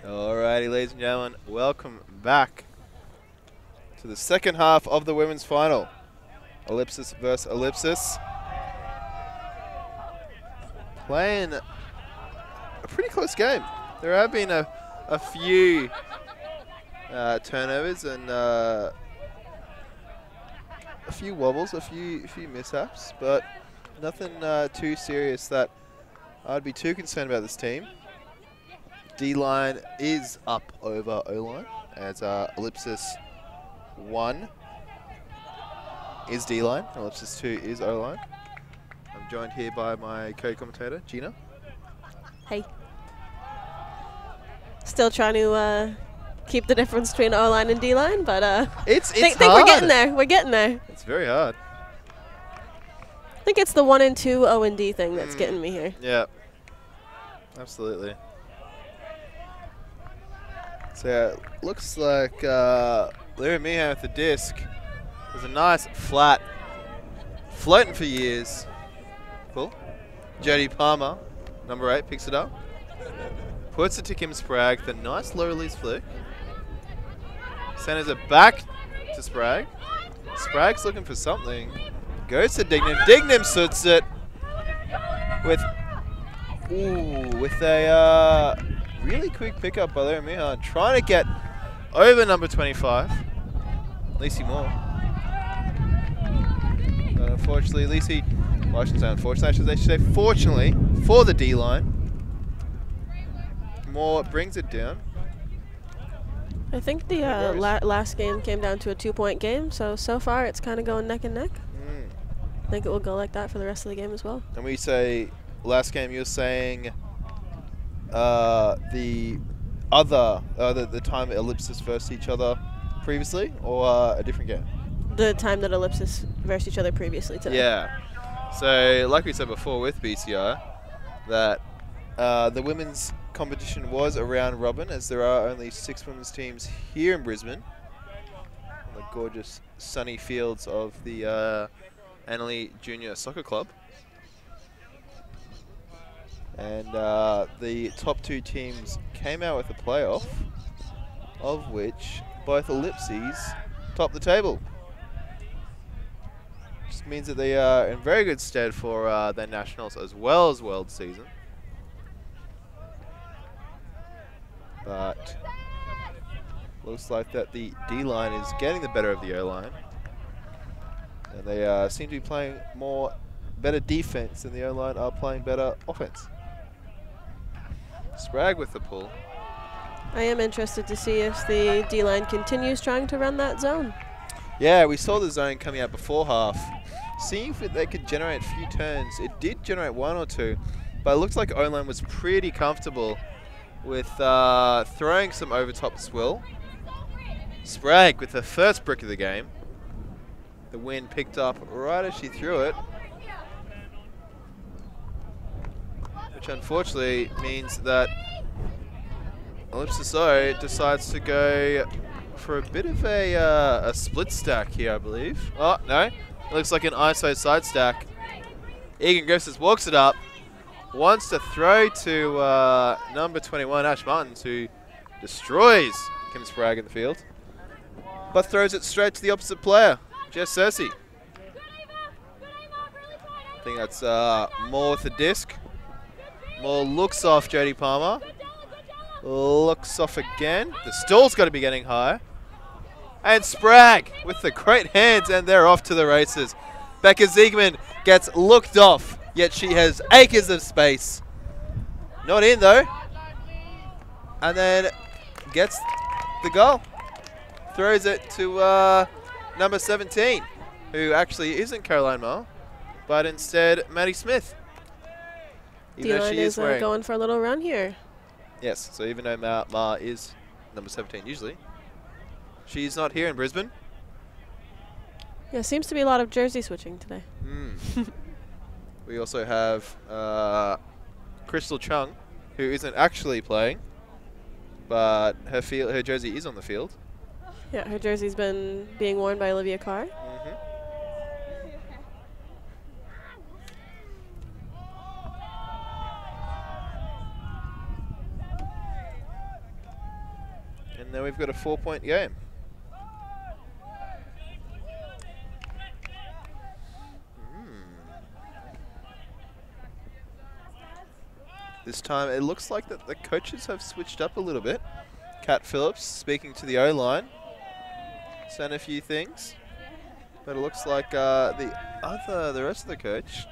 Alrighty, ladies and gentlemen, welcome back to the second half of the women's final. Ellipsis versus Ellipsis. Playing a pretty close game. There have been a few turnovers and a few wobbles, a few mishaps, but nothing too serious that I'd be too concerned about this team. D-line is up over O-line as Ellipsis 1 is D-line, Ellipsis 2 is O-line. I'm joined here by my co-commentator, Gina. Hey. Still trying to keep the difference between O-line and D-line, but it's think hard. we're getting there. We're getting there. It's very hard. I think it's the 1 and 2 O and D thing that's getting me here. Yeah, absolutely. So yeah, it looks like Larry Meehan with the disc. There's a nice flat, floating for years. Cool. Jodie Palmer, number 8, picks it up. Puts it to Kim Sprague, the nice low release flick. Centers it back to Sprague. Sprague's looking for something. Goes to Dignam. Dignam suits it with a really quick pickup by Larry Meehan, trying to get over number 25, Lacey Moore. But unfortunately, Lacey, well, I shouldn't say unfortunately, I should say fortunately for the D-line, Moore brings it down. I think the last game came down to a 2-point game, so far it's kind of going neck and neck. I think it will go like that for the rest of the game as well. And we say last game, you're saying the time Ellipsis versus each other previously, or a different game? The time that Ellipsis versus each other previously today. Yeah. So like we said before with BCI, that the women's competition was around Robin, as there are only 6 women's teams here in Brisbane, on the gorgeous sunny fields of the Annerley Junior Soccer Club. And the top 2 teams came out with a playoff, of which both Ellipses top the table. Just means that they are in very good stead for their nationals as well as world season. But looks like that the D-line is getting the better of the O-line. And they seem to be playing better defense, and the O-line are playing better offense. Sprague with the pull. I am interested to see if the D-line continues trying to run that zone. Yeah, we saw the zone coming out before half. Seeing if they could generate a few turns. It did generate 1 or 2, but it looks like O-line was pretty comfortable with throwing some over-top swill. Sprague with the first brick of the game. The wind picked up right as she threw it, which unfortunately means that Ellipsis O decides to go for a bit of a split stack here, I believe. Oh, no. It looks like an ISO side stack. Egan Griffiths walks it up, wants to throw to number 21, Ash Martins, who destroys Kim Sprague in the field, but throws it straight to the opposite player, Jess Cersei. I think that's Moore with the disc. Moore looks off Jodie Palmer. Looks off again. The stall's got to be getting high. And Sprague with the great hands, and they're off to the races. Becca Ziegman gets looked off, yet she has acres of space. Not in though. And then gets the goal. Throws it to number 17, who actually isn't Caroline Marr, but instead Maddie Smith. Even though D-line she is wearing. going for a little run here. Yes, so even though Marr is number 17 usually, she's not here in Brisbane. Yeah, seems to be a lot of jersey switching today. We also have Crystal Chung, who isn't actually playing, but her jersey is on the field. Yeah, her jersey's been being worn by Olivia Carr. And now we've got a 4-point game. This time it looks like that the coaches have switched up a little bit. Kat Phillips speaking to the O-line, saying a few things, but it looks like the rest of the coach,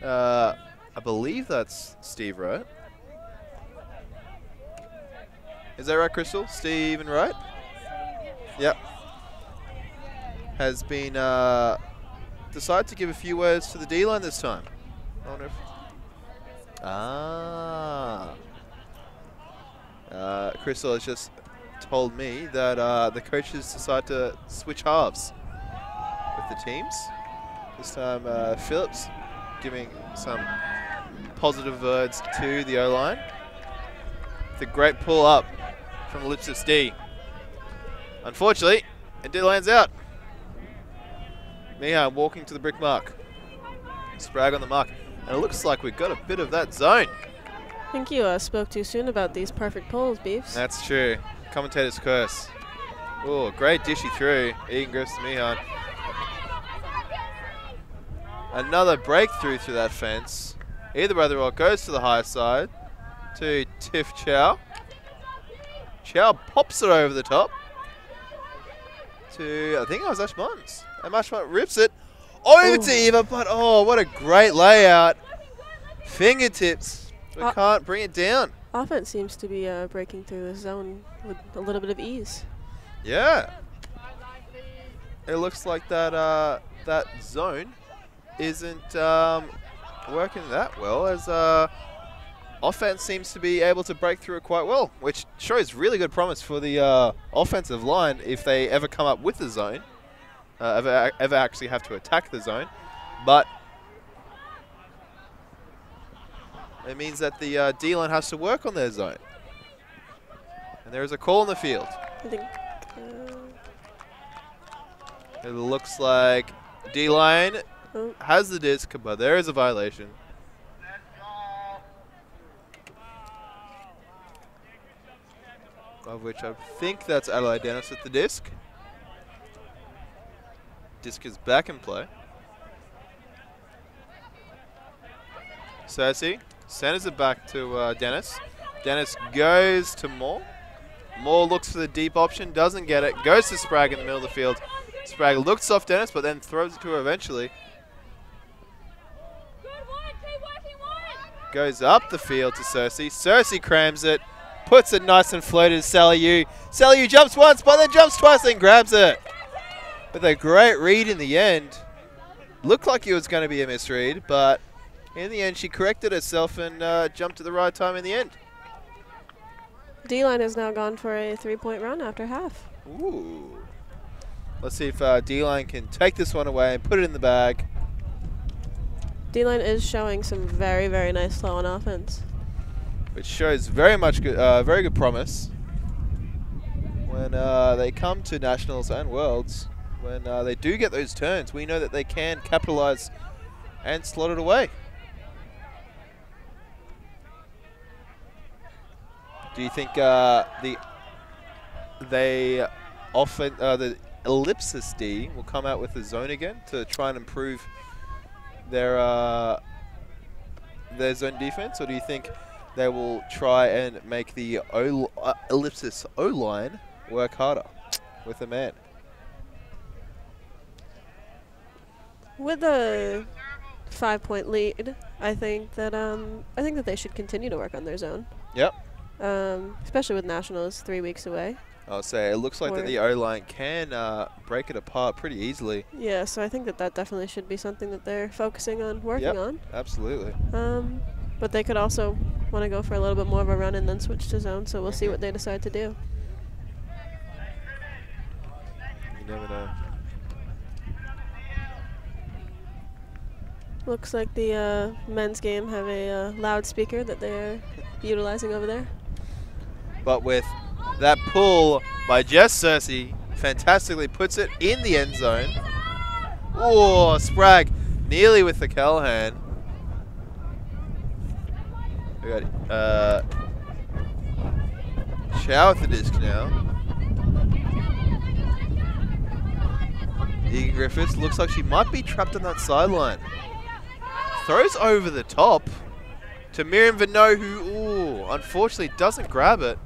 I believe that's Steve Wright. Is that right, Crystal? Stephen Wright? Yep. Has been decided to give a few words to the D-line this time. I wonder if Crystal has just told me that the coaches decide to switch halves with the teams. This time Phillips giving some positive words to the O-line. The great pull up from Ellipsis D. Unfortunately, it did lands out. Miha walking to the brick mark. Sprague on the mark. And it looks like we've got a bit of that zone. I think you spoke too soon about these perfect pulls, Beefs. That's true. Commentator's curse. Oh, great dishy through. Egan goes to Mihan. Another breakthrough through that fence. Either way the rock goes to the high side to Tiff Chow. Chow pops it over the top to, I think it was Ash Mons. And Ash Mons rips it over to Eva, but oh, what a great layout. Fingertips. We can't bring it down. Offense seems to be breaking through the zone with a little bit of ease. Yeah. It looks like that that zone isn't working that well, as offense seems to be able to break through it quite well, which shows really good promise for the offensive line if they ever come up with the zone, ever actually have to attack the zone. But it means that the D-line has to work on their zone. And there is a call on the field. I think it looks like D-line has the disc, but there is a violation. Of which I think that's Adelaide Dennis with the disc. Disc is back in play. Cersei sends it back to Dennis. Dennis goes to Moore. Moore looks for the deep option, doesn't get it. Goes to Sprague in the middle of the field. Sprague looks off Dennis, but then throws it to her eventually. Goes up the field to Cersei. Cersei crams it. Puts it nice and floated to Sally Yu. Sally Yu jumps once, but then jumps twice and grabs it. With a great read in the end. Looked like it was going to be a misread, but in the end she corrected herself and jumped at the right time in the end. D-line has now gone for a 3-point run after half. Ooh. Let's see if D-line can take this one away and put it in the bag. D-line is showing some very, very nice flow on offense, which shows very good promise when they come to Nationals and Worlds. When they do get those turns, we know that they can capitalize and slot it away. Do you think the Ellipsis D will come out with the zone again to try and improve their zone defense, or do you think they will try and make the Ellipsis O-line work harder with a man? With a 5-point lead, I think that they should continue to work on their zone. Yep. Especially with Nationals 3 weeks away. I'll say it looks like that the O-line can break it apart pretty easily. Yeah, so I think that definitely should be something that they're focusing on working on. Absolutely. But they could also want to go for a little bit more of a run and then switch to zone, so we'll see what they decide to do. You never know. Looks like the men's game have a loudspeaker that they're utilizing over there. But with that pull by Jess Cersei, fantastically puts it in the end zone. Oh, Sprague nearly with the Callahan. We got Chow with the disc now. Egan Griffiths looks like she might be trapped on that sideline. Throws over the top to Miriam Vino, who, unfortunately doesn't grab it.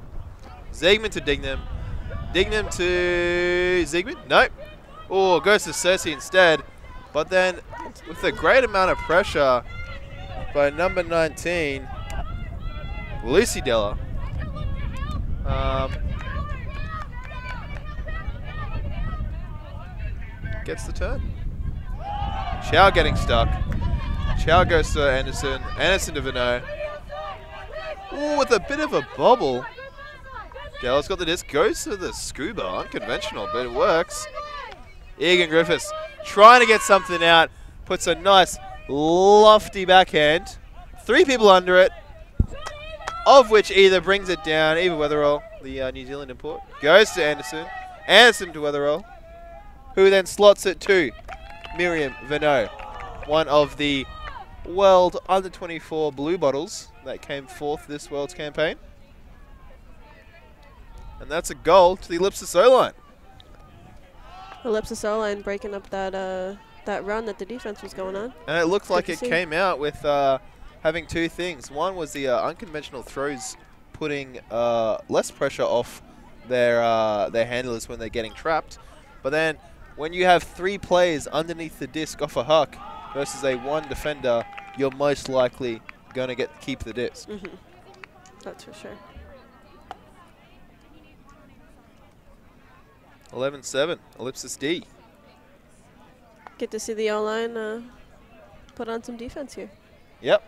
Ziegman to Dignam. Dignam to Ziegman. Nope. Oh, goes to Cersei instead. But then, with a great amount of pressure by number 19, Lucy Della. Gets the turn. Chow getting stuck. Chow goes to Anderson. Anderson to Vino. Ooh, with a bit of a bobble. Della's got the disc. Goes to the scuba. Unconventional, but it works. Egan Griffiths trying to get something out. Puts a nice lofty backhand. 3 people under it. Of which either brings it down. Eva Weatherall, the New Zealand import. Goes to Anderson. Anderson to Weatherall. Who then slots it to Miriam Vino. One of the World Under-24 Blue Bottles that came forth this World's campaign. And that's a goal to the Ellipsis O-line. Ellipsis O-line breaking up that run that the defense was going on. And it looked like it came out with having 2 things. One was the unconventional throws putting less pressure off their handlers when they're getting trapped. But then when you have 3 players underneath the disc off a huck versus a 1 defender, you're most likely going to keep the disc. That's for sure. 11-7, Ellipsis D. Get to see the O-line put on some defense here. Yep.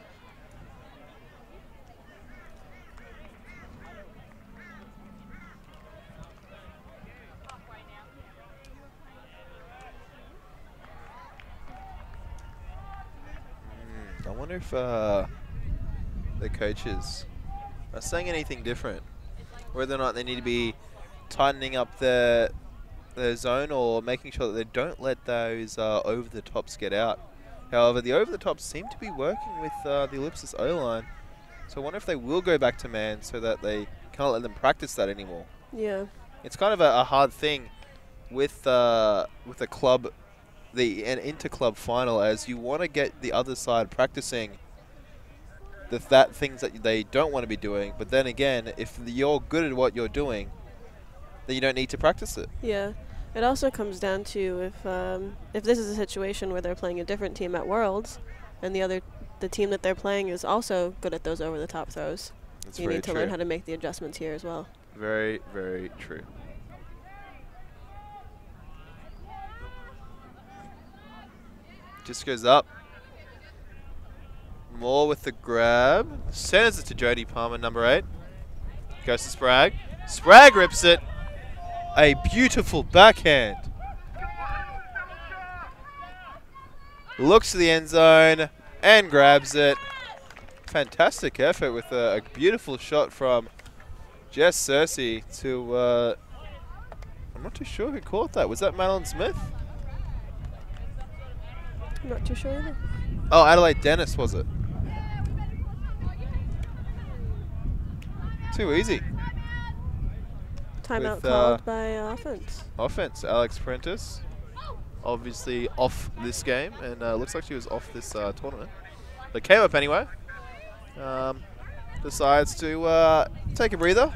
I wonder if the coaches are saying anything different. Whether or not they need to be tightening up their zone or making sure that they don't let those over-the-tops get out. However, the over-the-tops seem to be working with the Ellipsis O-line. So I wonder if they will go back to man so that they can't let them practice that anymore. Yeah. It's kind of a hard thing with a club, an inter-club final, as you want to get the other side practicing that things that they don't want to be doing. But then again, if you're good at what you're doing, then you don't need to practice it. Yeah. It also comes down to if this is a situation where they're playing a different team at Worlds, and the team that they're playing is also good at those over-the-top throws. That's you very need to true. learn how to make the adjustments here as well. Very, very true. Just goes up. Moore with the grab. Sends it to Jodie Palmer, number 8. Goes to Sprague. Sprague rips it. A beautiful backhand. Looks to the end zone and grabs it. Fantastic effort with a beautiful shot from Jess Cersei to, I'm not too sure who caught that. Was that Madeline Smith? I'm not too sure either. Oh, Adelaide Dennis, was it? Too easy. Timeout called by offense. Offense, Alex Prentice. Obviously off this game, and looks like she was off this tournament. But came up anyway. Decides to take a breather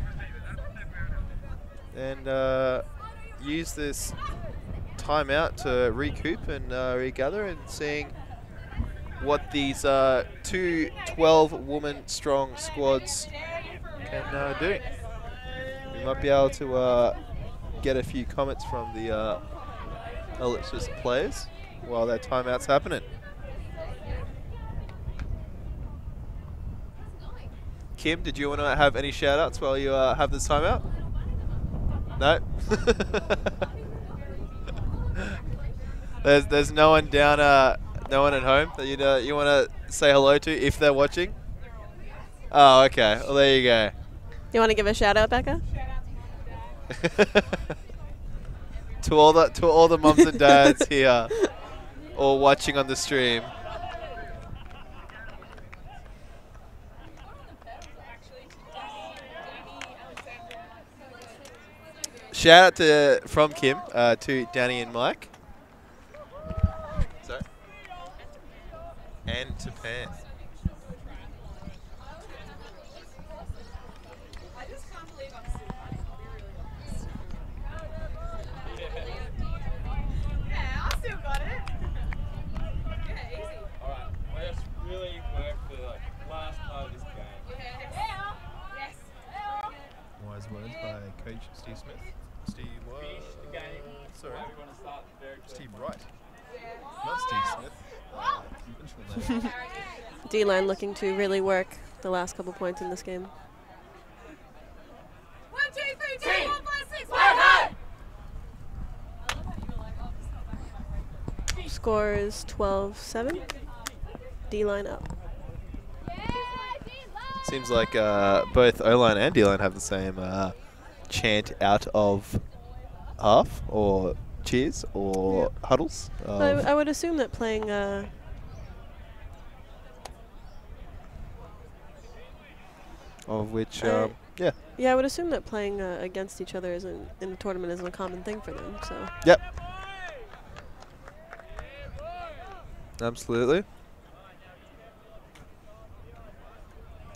and use this timeout to recoup and regather and seeing what these two 12-woman strong squads can do. We might be able to get a few comments from the Ellipsis players while that timeout's happening. Kim, did you want to have any shout-outs while you have this timeout? No? There's no one down, no one at home that you want to say hello to if they're watching? Oh, okay. Well, there you go. You want to give a shout-out, Becca? to all the mums and dads here, or watching on the stream. Shout out from Kim to Danny and Mike. Sorry. And to Pam. I just can't believe I'm still running. I'll be really honest. Yeah, I still got it. Yeah, easy. Alright, let's really work for the last part of this game. Yes. Wise words by Coach Steve Smith. Steve Finish the game. Sorry. We want to start very clear. Steve Wright. Not Steve Smith. D-line looking to really work the last couple points in this game. 1, 2, 3, 2, 1, 5, 6, Score is 12-7. D-line up. Seems like both O-line and D-line have the same chant out of half, or cheers, or huddles. I would assume that playing Of which, yeah. yeah. I would assume that playing against each other in the tournament isn't a common thing for them. So. Yep. Absolutely.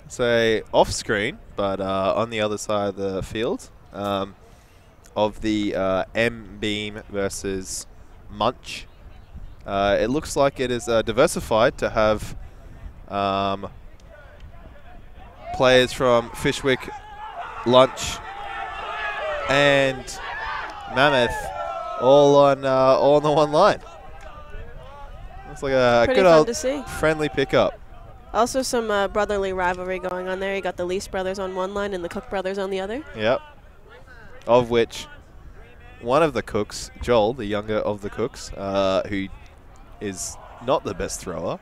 So off screen, but on the other side of the field, of the M-beam versus Munch. It looks like it is diversified to have players from Fishwick, Lunch, and Mammoth all on the one line. Looks like a Pretty good fun old to see. friendly pickup. Also some brotherly rivalry going on there. You got the Lease brothers on one line and the Cook brothers on the other. Yep. Of which one of the Cooks, Joel, the younger of the Cooks, who is not the best thrower,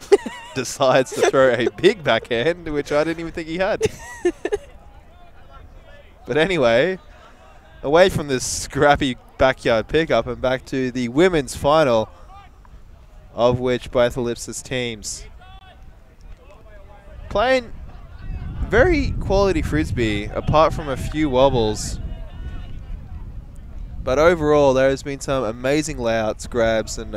decides to throw a big backhand, which I didn't even think he had. But anyway, away from this scrappy backyard pickup and back to the women's final, of which both Ellipsis teams playing very quality frisbee, apart from a few wobbles. But overall, there has been some amazing layouts, grabs, and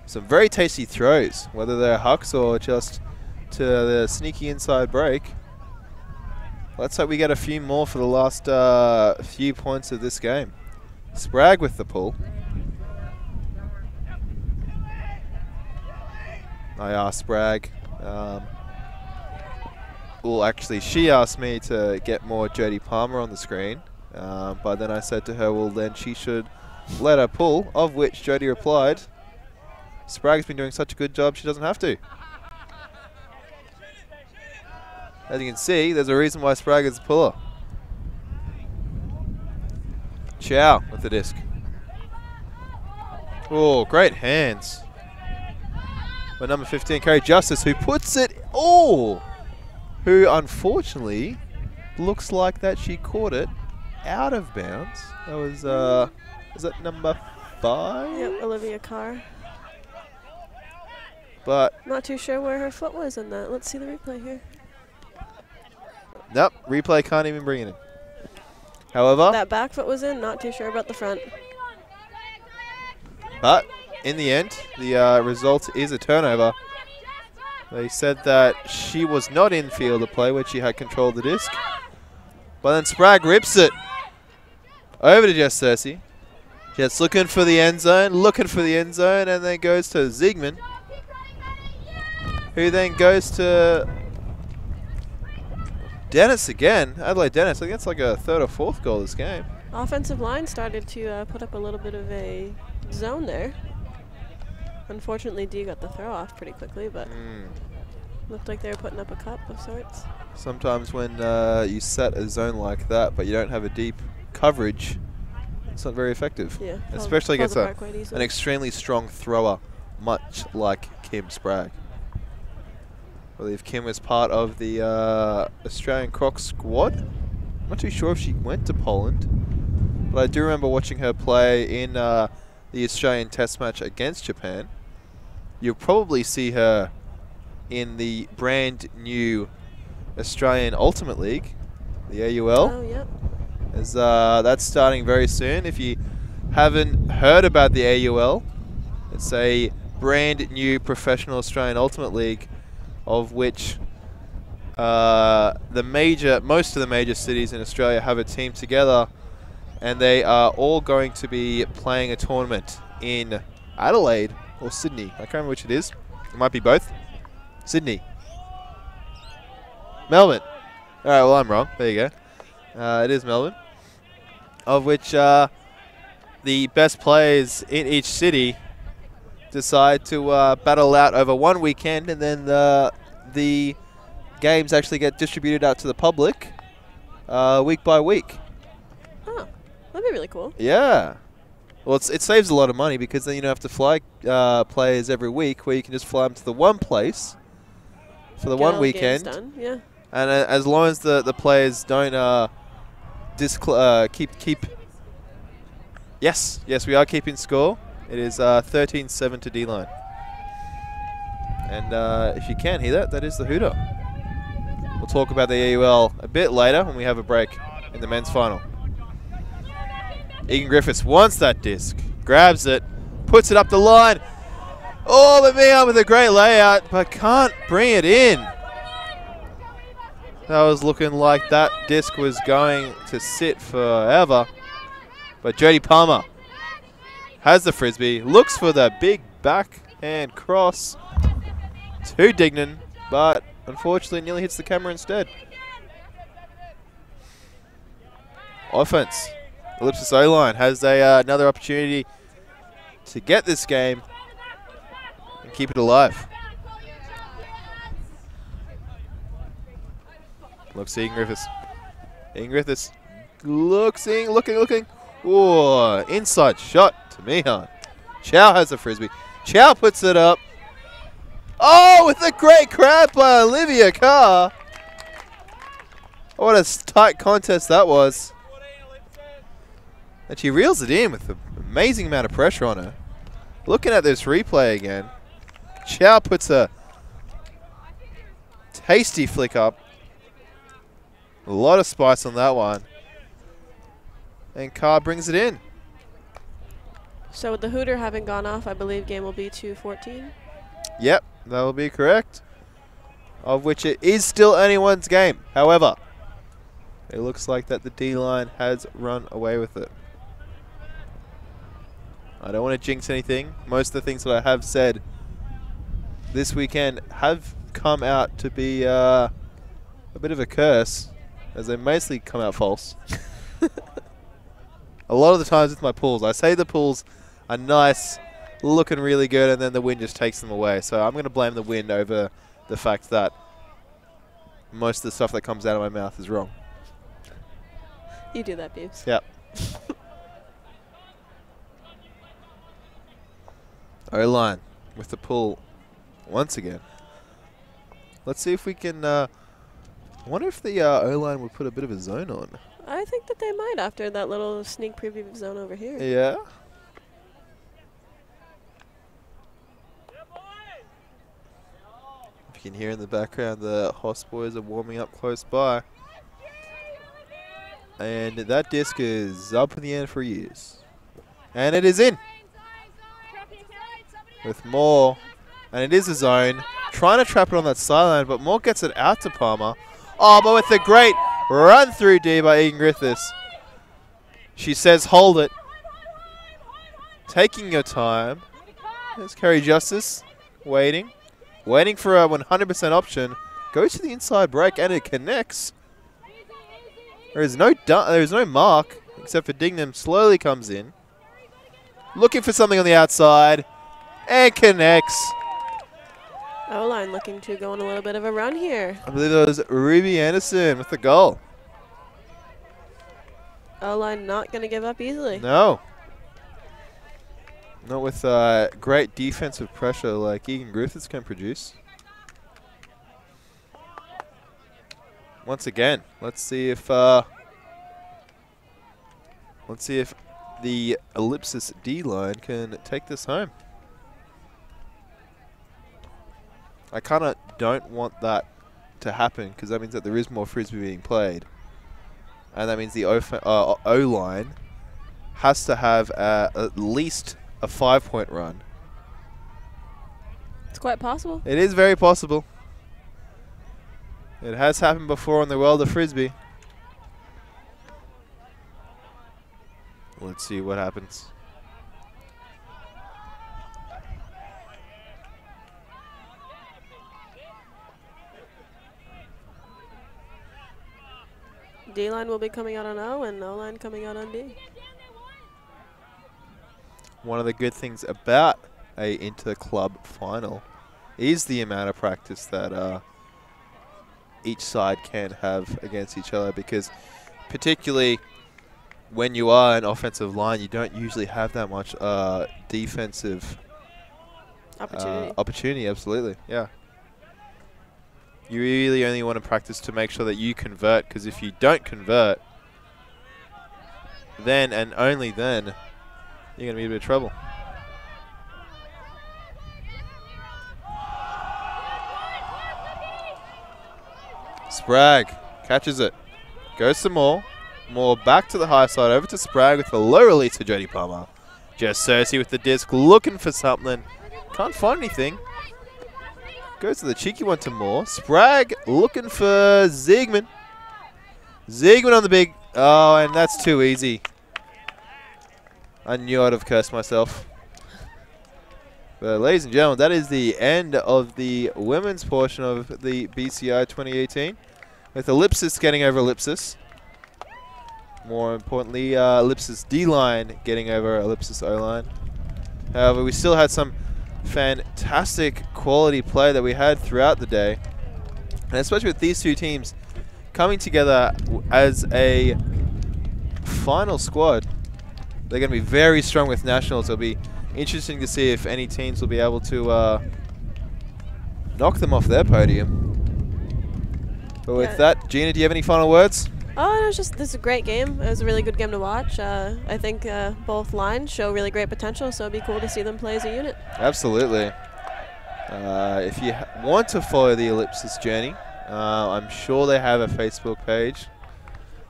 some very tasty throws, whether they're hucks or just to the sneaky inside break. Let's hope we get a few more for the last few points of this game. Spragg with the pull. I asked Spragg. Well, actually, she asked me to get more Jodie Palmer on the screen. But then I said to her, well, then she should let her pull, of which Jodie replied, Spragg's been doing such a good job, she doesn't have to. As you can see, there's a reason why Spragg is a puller. Chow with the disc. Oh, great hands. But number 15, Kerry Justice, who puts it, who unfortunately looks like that she caught it out of bounds. That was, is that number 5? Yep, Olivia Carr. But Not too sure where her foot was in that. Let's see the replay here. nope, replay can't even bring it in. However, That back foot was in, not too sure about the front. but in the end, the result is a turnover. They said that she was not in field of play when she had control of the disc. But then Spragg rips it over to Jess Cersei. Just looking for the end zone, and then goes to Ziegman, who then goes to Dennis again. Adelaide Dennis. I think that's like a third or fourth goal this game. Offensive line started to put up a little bit of a zone there. Unfortunately, D got the throw off pretty quickly, but looked like they were putting up a cup of sorts. Sometimes when you set a zone like that, but you don't have a deep coverage, it's not very effective. Yeah, especially against an extremely strong thrower, much like Kim Spragg. I believe Kim was part of the Australian Croc squad. I'm not too sure if she went to Poland, but I do remember watching her play in the Australian Test match against Japan. You'll probably see her in the brand new Australian Ultimate League, the AUL. Oh, yep. As that's starting very soon. If you haven't heard about the AUL, it's a brand new professional Australian Ultimate League, of which most of the major cities in Australia have a team together, and they are all going to be playing a tournament in Adelaide or Sydney. I can't remember which it is. It might be both. Sydney. Melbourne. All right, well, I'm wrong. There you go. It is Melbourne. Of which the best players in each city decide to battle out over one weekend, and then the games actually get distributed out to the public week by week. Oh, that'd be really cool. Yeah. Well, it saves a lot of money because then you don't have to fly players every week, where you can just fly them to the one place for the one weekend. Done. Yeah. And as long as the players don't keep. Yes, we are keeping score. It is 13-7 to D-line. And if you can't hear that, that is the hooter. We'll talk about the AUL a bit later when we have a break in the men's final. Egan Griffiths wants that disc, grabs it, puts it up the line. Oh, but Mia with a great layout, but can't bring it in. That was looking like that disc was going to sit forever. But Jody Palmer has the frisbee, looks for the big backhand cross to Dignan, but unfortunately nearly hits the camera instead. Offense. Ellipsis O-line has another opportunity to get this game and keep it alive. Looks Egan Griffiths. Egan Griffiths looking. Whoa, inside shot to Mihan. Chow has the frisbee. Chow puts it up. Oh, with a great grab by Olivia Carr. What a tight contest that was. And she reels it in with an amazing amount of pressure on her. Looking at this replay again, Chow puts a tasty flick up. A lot of spice on that one. And Carr brings it in. So with the hooter having gone off, I believe game will be 2-14. Yep, that will be correct. Of which it is still anyone's game. However, it looks like that the D-line has run away with it. I don't want to jinx anything. Most of the things that I have said this weekend have come out to be a bit of a curse, as they mostly come out false. A lot of the times with my pools, I say the pools are nice, looking really good, and then the wind just takes them away. So I'm going to blame the wind over the fact that most of the stuff that comes out of my mouth is wrong. You do that, Beebs. Yep. O-line with the pull once again. Let's see if we can... I wonder if the O-line would put a bit of a zone on. I think that they might after that little sneak preview zone over here. Yeah. If you can hear in the background, the Hoss boys are warming up close by. And that disc is up in the air for years. And it is in. With Moore. And it is a zone. Trying to trap it on that sideline, but Moore gets it out to Palmer. Oh, but with the great run through D by Egan Griffiths. She says hold it. taking your time. There's Kerry Justice, waiting for a 100% option. Goes to the inside break and it connects. There is no mark except for Dignam slowly comes in. Looking for something on the outside and connects. O-line looking to go on a little bit of a run here. I believe it was Ruby Anderson with the goal. O-line not going to give up easily. No. Not with great defensive pressure like Egan Griffiths can produce. Once again, let's see if the Ellipsis D-line can take this home. I kind of don't want that to happen because that means that there is more frisbee being played. And that means the O-line has to have at least a 5-point run. It's quite possible. It is very possible. It has happened before in the world of frisbee. Let's see what happens. D-line will be coming out on O and O-line coming out on D. One of the good things about a inter-club final is the amount of practice that each side can have against each other, because particularly when you are an offensive line, you don't usually have that much defensive opportunity. Absolutely, yeah. You really only want to practice to make sure that you convert, because if you don't convert, then and only then you're going to be in a bit of trouble. Sprague catches it. Goes to Moore. Moore back to the high side, over to Sprague with a low release to Jody Palmer. Just Cersei with the disc, looking for something. Can't find anything. Goes to the cheeky one to Moore. Sprague looking for Ziegman. Ziegman on the big. Oh, and that's too easy. I knew I'd have cursed myself. But ladies and gentlemen, that is the end of the women's portion of the BCI 2018. With Ellipsis getting over Ellipsis. More importantly, Ellipsis D-line getting over Ellipsis O-line. However, we still had some fantastic quality play that we had throughout the day. And especially with these two teams coming together as a final squad. They're going to be very strong with nationals. It'll be interesting to see if any teams will be able to knock them off their podium. But with that, Gina, do you have any final words? Oh, no, it's just this is a great game. It was a really good game to watch. I think both lines show really great potential, so it'd be cool to see them play as a unit. Absolutely. If you want to follow the Ellipsis journey, I'm sure they have a Facebook page.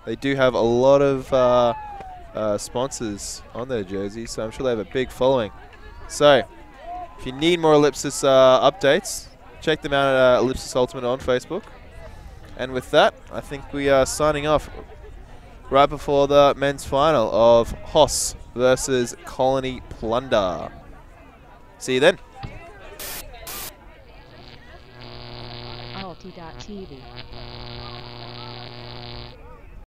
They do have a lot of sponsors on their jerseys, so I'm sure they have a big following. So, if you need more Ellipsis updates, check them out at Ellipsis Ultimate on Facebook. And with that, I think we are signing off right before the men's final of Hoss versus Colony Plunder. See you then. Alti.tv